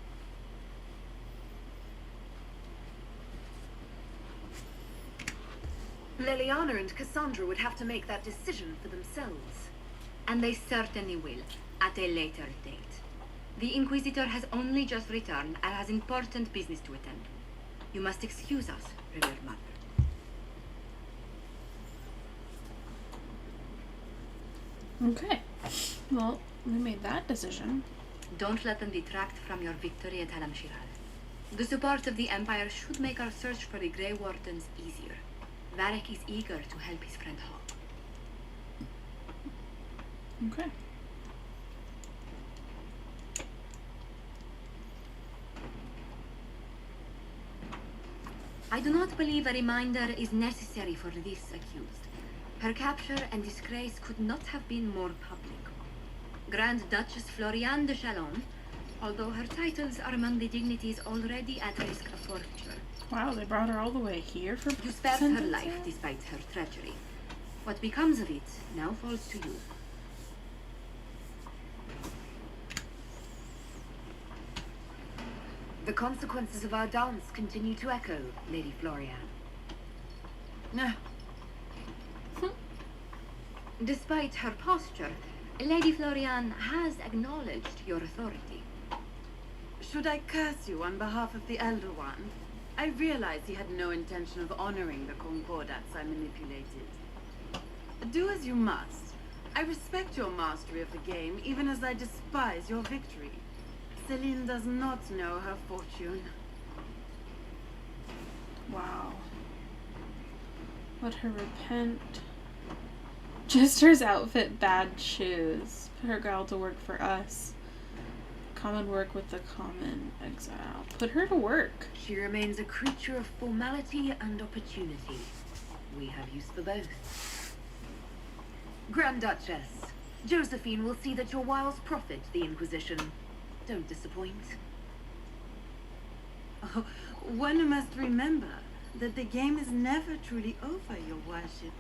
Liliana and Cassandra would have to make that decision for themselves.
And they certainly will, at a later date. The Inquisitor has only just returned and has important business to attend to. You must excuse us, revered mother.
Okay. Well, we made that decision.
Don't let them detract from your victory at Alam Shiral. The support of the Empire should make our search for the Grey Wardens easier. Varric is eager to help his friend Hawk.
Okay.
I do not believe a reminder is necessary for this accused. Her capture and disgrace could not have been more public. Grand Duchess Floriane de Chalon, although her titles are among the dignities already at risk of forfeiture.
Wow, they brought her all the way here for
You spared her life despite her treachery. What becomes of it now falls to you.
The consequences of our dance continue to echo, Lady Floriane.
No. Despite her posture, Lady Floriane has acknowledged your authority.
Should I curse you on behalf of the Elder One? I realized he had no intention of honoring the concordats I manipulated. Do as you must. I respect your mastery of the game, even as I despise your victory. Celine does not know her fortune.
Wow. Let her repent. Jester's outfit, bad shoes. Put her gal to work for us. Common work with the common exile. Put her to work.
She remains a creature of formality and opportunity. We have use for both. Grand Duchess, Josephine will see that your wiles profit the Inquisition. Don't disappoint.
Oh, one must remember that the game is never truly over, your worship.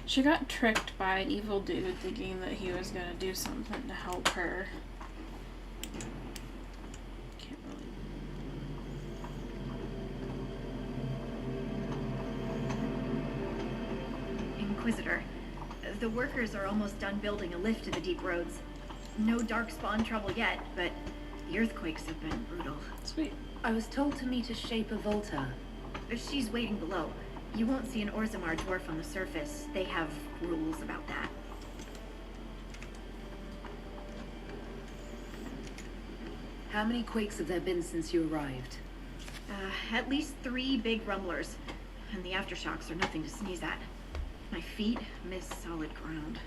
She got tricked by an evil dude thinking that he was gonna do something to help her. Can't really...
Inquisitor, the workers are almost done building a lift to the deep roads. No darkspawn trouble yet, but the earthquakes have been brutal.
Sweet.
I was told to meet a Shaper Volta.
She's waiting below. You won't see an Orzammar dwarf on the surface. They have rules about that.
How many quakes have there been since you arrived?
At least 3 big rumblers. And the aftershocks are nothing to sneeze at. My feet miss solid ground.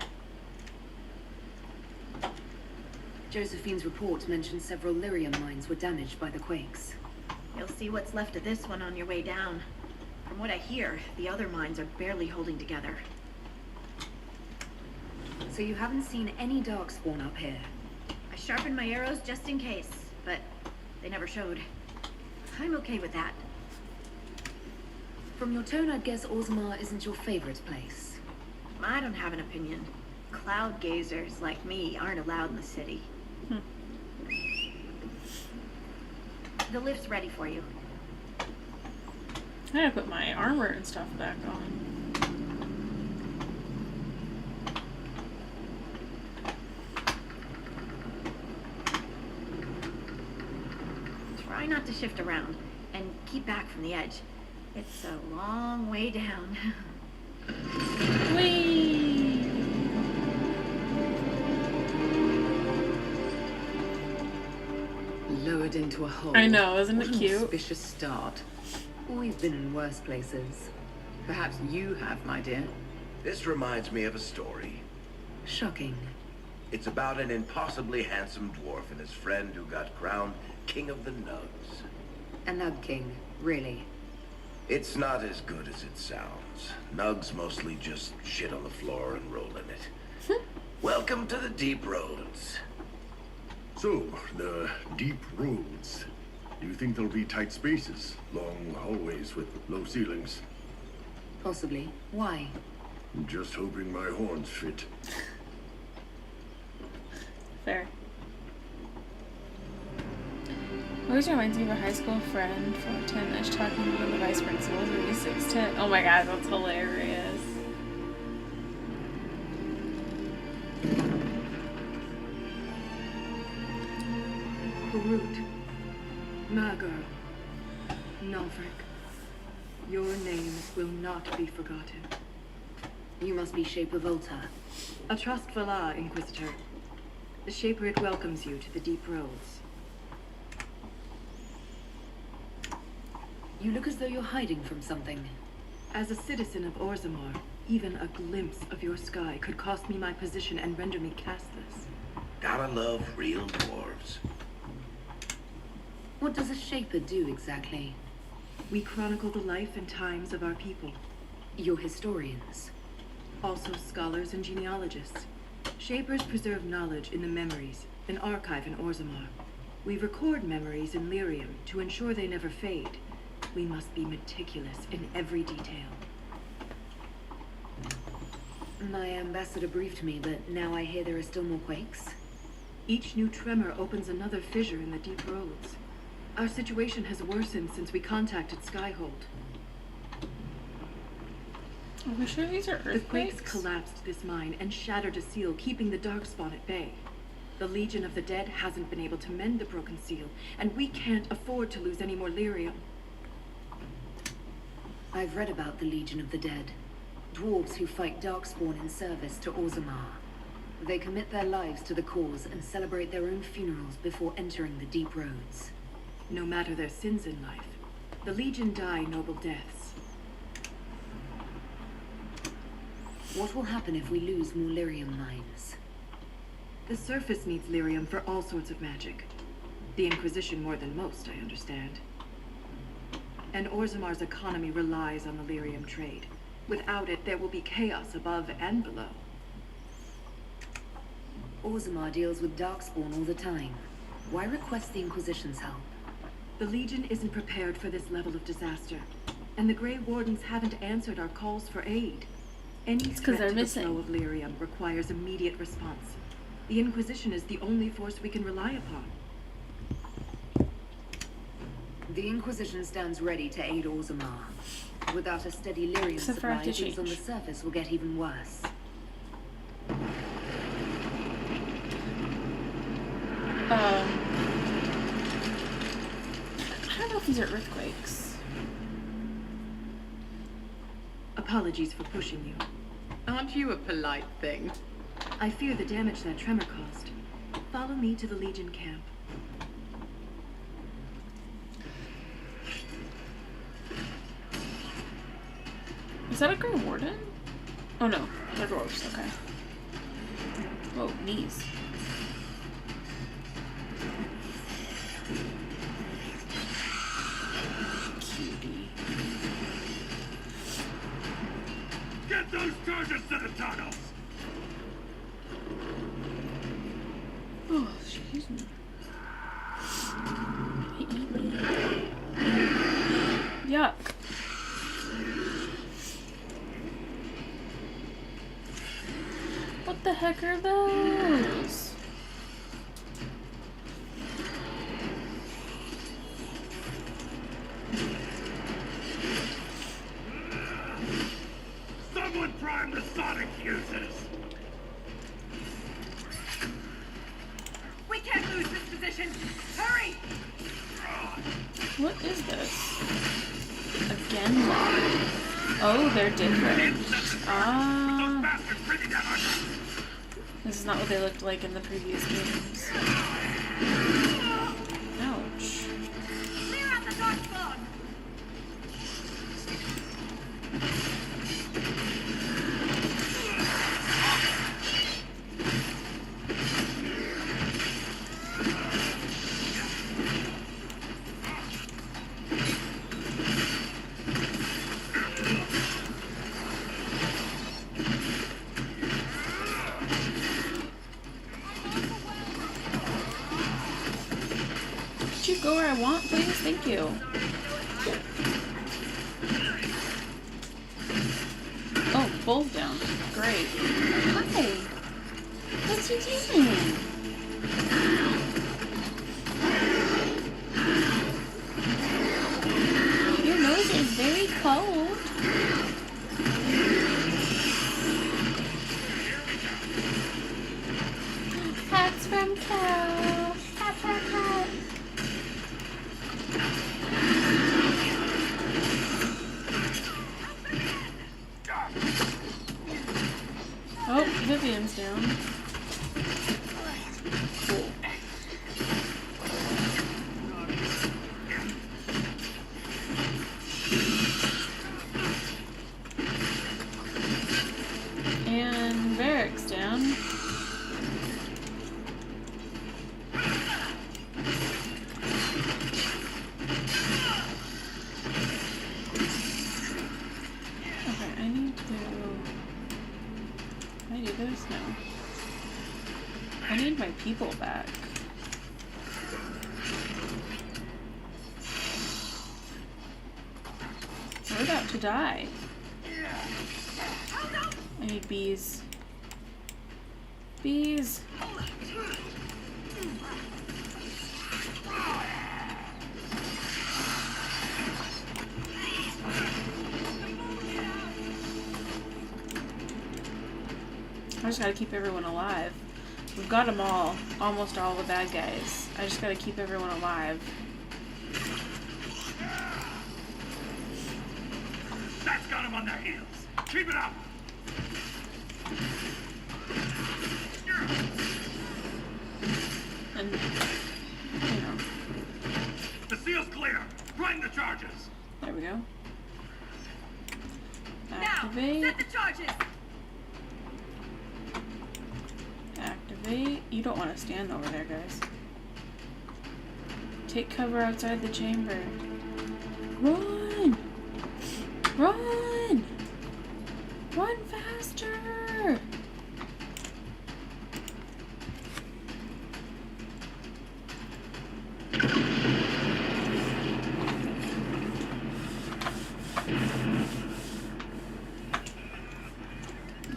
Josephine's report mentioned several lyrium mines were damaged by the quakes.
You'll see what's left of this one on your way down. From what I hear, the other mines are barely holding together.
So you haven't seen any darkspawn up here?
I sharpened my arrows just in case, but they never showed. I'm okay with that.
From your tone, I'd guess Orzammar isn't your favorite place.
I don't have an opinion. Cloud gazers like me aren't allowed in the city. The lift's ready for you.
I gotta put my armor and stuff back on.
Try not to shift around, and keep back from the edge. It's a long way down.
Whee!
Lowered into a hole.
I know, isn't it
What an
cute?
Auspicious start.
We've been in worse places.
Perhaps you have, my dear.
This reminds me of a story.
Shocking.
It's about an impossibly handsome dwarf and his friend who got crowned King of the Nugs.
A Nug King, really.
It's not as good as it sounds. Nugs mostly just shit on the floor and roll in it. Welcome to the deep roads.
So, the deep roads. Do you think there'll be tight spaces? Long hallways with low ceilings?
Possibly. Why?
I'm just hoping my horns fit.
Fair. Always reminds me of a high school friend, 410, that's talking about the vice principals of 610. Oh my god, that's hilarious.
Harut, Magar, Nalfric, your names will not be forgotten.
You must be Shaper Volta.
A trustful Inquisitor. The Shaper it welcomes you to the deep roads.
You look as though you're hiding from something.
As a citizen of Orzammar, even a glimpse of your sky could cost me my position and render me castless.
Gotta love real dwarves.
What does a Shaper do exactly?
We chronicle the life and times of our people.
You're historians.
Also scholars and genealogists. Shapers preserve knowledge in the memories, an archive in Orzammar. We record memories in lyrium to ensure they never fade. We must be meticulous in every detail.
My ambassador briefed me, but now I hear there are still more quakes.
Each new tremor opens another fissure in the deep roads. Our situation has worsened since we contacted Skyhold.
Are we sure these are
The quakes
earthquakes?
collapsed this mine and shattered a seal, keeping the Darkspawn at bay. The Legion of the Dead hasn't been able to mend the broken seal, and we can't afford to lose any more lyrium.
I've read about the Legion of the Dead. Dwarves who fight Darkspawn in service to Orzammar. They commit their lives to the cause and celebrate their own funerals before entering the deep roads.
No matter their sins in life, the Legion die noble deaths.
What will happen if we lose more lyrium mines?
The surface needs lyrium for all sorts of magic. The Inquisition more than most, I understand. And Orzammar's economy relies on the lyrium trade. Without it, there will be chaos above and below.
Orzammar deals with Darkspawn all the time. Why request the Inquisition's help?
The Legion isn't prepared for this level of disaster, and the Grey Wardens haven't answered our calls for aid. Any threat to the flow of lyrium requires immediate response. The Inquisition is the only force we can rely upon.
The Inquisition stands ready to aid Orzammar. Without a steady lyrium
Except for
supply,
after
things on the
change.
surface will get even worse.
I don't know if these are earthquakes.
Apologies for pushing you. Aren't you a polite thing? I fear the damage that tremor caused. Follow me to the Legion camp.
Is that a Grey Warden? Oh no, they're dwarves, okay. Whoa, knees. Cutie.
Get those charges to the tunnels!
Oh, excuse me. They eat me. Yuck. What the heck are those?
Someone prime the sonic fuses!
We can't lose this position! Hurry!
What is this? Again, oh, they're different. Ah. This is not what they looked like in the previous games. Ouch.
Clear out the Darkspawn!
Could you go where I want, please? Thank you. Oh, both down. Great. Hi. What's you doing? Your nose is very cold. Hats from cow. Hat, hat, hat. Oh, Vivian's down. Cool. And Varric's down. Okay, I need to... Can I do this? No. I need my people back. We're about to die. I need bees. Bees. I just gotta keep everyone alive. We've got them all. Almost all the bad guys. I just gotta keep everyone alive.
That's got him on their heels. Keep it up.
And, you know.
The seal's clear. Bring the charges.
There we go.
Now,
Activate.
set the charges.
Activate. You don't want to stand over there, guys. Take cover outside the chamber. Run! Run! Run faster!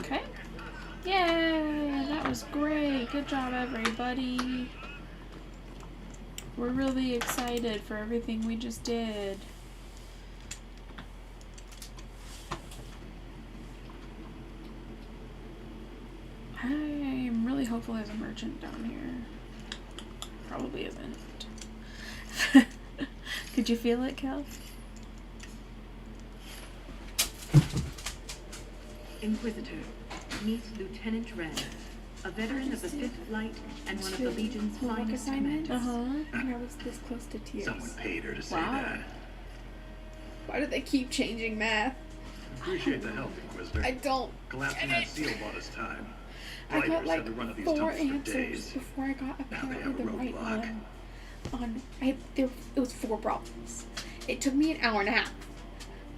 Okay. Yay! That was great. Good job, everybody. We're really excited for everything we just did. I'm really hopeful there's a merchant down here. Probably isn't. Could you feel it, Kel?
Inquisitor, meet Lieutenant Ren, a veteran of the 5th Flight and one of the Legion's finest commanders.
And I was this close to tears.
Someone paid her to say
Wow.
that.
Why do they keep changing math?
Appreciate the help, Inquisitor.
I don't
Collapsing that seal bought us time.
I got
Blighters
like
had the run of these
4
tunnels for
answers
days.
before I got
Now they
apparently
have a
the right
roadblock.
one. It was 4 problems. It took me an hour and a half.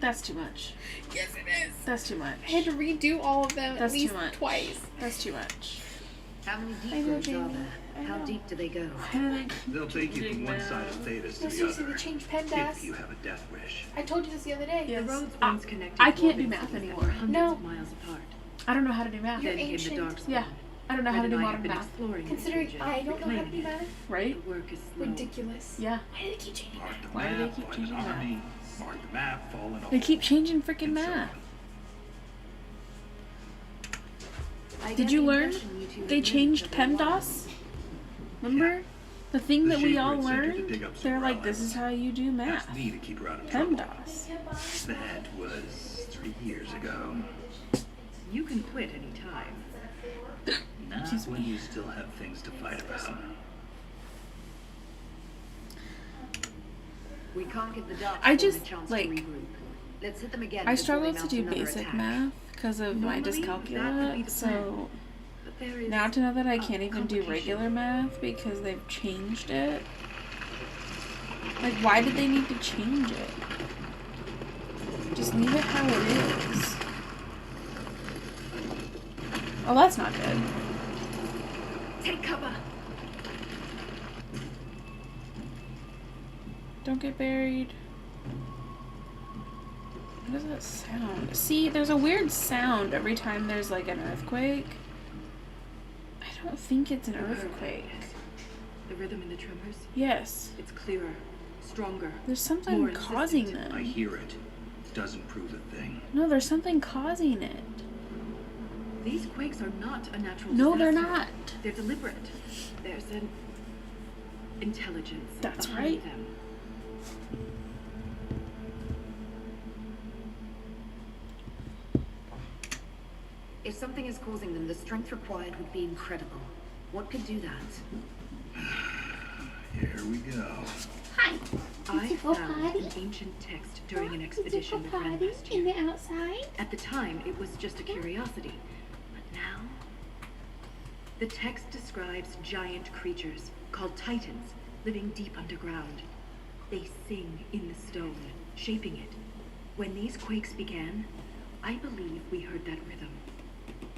That's too much. Yes, it is. That's too much. I had to redo all of them
That's
at least
too much.
twice. That's too much.
How many
I
deep
know,
roads are
Jamie.
there? How deep do they go?
They'll take you from one side of Thetis to
No,
the
seriously,
other.
they changed PEMDAS.
If you have a death wish.
I told you this the other day.
The roads
Ah,
once connected
I can't do
dwarven
math
cities that
anymore.
were hundreds
No.
of miles apart.
I don't know how to do math.
Then came the dark
Yeah. I don't know how to
Red
do
and I
modern
have been
math.
exploring this
Considering
region,
I don't know how to
reclaiming
do
it.
math. Right?
The work is slow.
Ridiculous. Yeah. Why do they keep changing
Mark
math?
the
Why do
map,
they keep
find
changing
an army,
math?
mark the map, fall in all.
They keep changing freaking math. Did you learn? They changed PEMDAS? Remember? The thing that we all
Shaper had sent her to
learned?
dig up some
They're like,
relics.
this is how you do math.
Asked me to keep her out of trouble.
PEMDAS.
That was 3 years ago.
You can quit any time.
Not when you still have things to fight about.
We can't give the dark
I
Spawn
just,
a chance
like,
to regroup. Let's hit them again.
I
before
struggle
they
to
mount
do
another
basic
attack.
math because of my
Normally, that would be
dyscalculia,
the
so
plan. But there is
now to know that I can't
a
even do
complication.
regular math because they've changed it. Like, why did they need to change it? Just leave it how it is. Oh, that's not good.
Take cover.
Don't get buried. What does that sound? See, there's a weird sound every time there's like an earthquake. I don't think it's an earthquake.
The rhythm in the tremors?
Yes.
It's clearer, stronger.
There's something
more
causing
insistent.
I
them.
hear it. Doesn't prove a thing.
No, there's something causing it.
These quakes are not a natural
No, they're
disaster.
not.
They're deliberate. There's an intelligence
That's
behind
right.
them.
If something is causing them, the strength required would be incredible. What could do that?
Here we go.
Hi.
I found an ancient text during an expedition with Ren last year.
In the outside?
At the time, it was just a curiosity. But now, the text describes giant creatures called Titans living deep underground. They sing in the stone, shaping it. When these quakes began, I believe we heard that rhythm.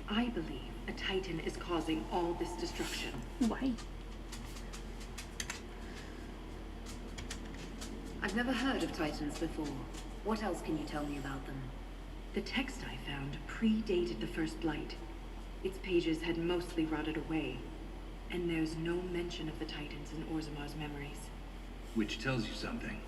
I believe a Titan is causing all this destruction.
Why?
I've never heard of Titans before. What else can you tell me about them?
The text I found predated the First Blight. Its pages had mostly rotted away, and there's no mention of the Titans in Orzamar's memories.
Which tells you something.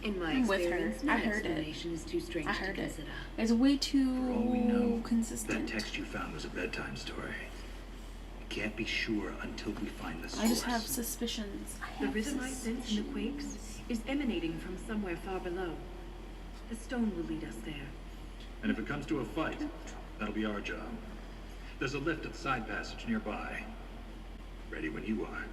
In my
I'm with her.
experience, no
I heard it.
explanation is too strange
I
to
heard it.
consider.
It's way
For all we know,
too consistent.
that text you found was a bedtime story. We can't be sure until we find the source.
I just have suspicions.
The rhythm I sense in the quakes is emanating from somewhere far below. The stone will lead us there.
And if it comes to a fight, that'll be our job. There's a lift at the side passage nearby. Ready when you are.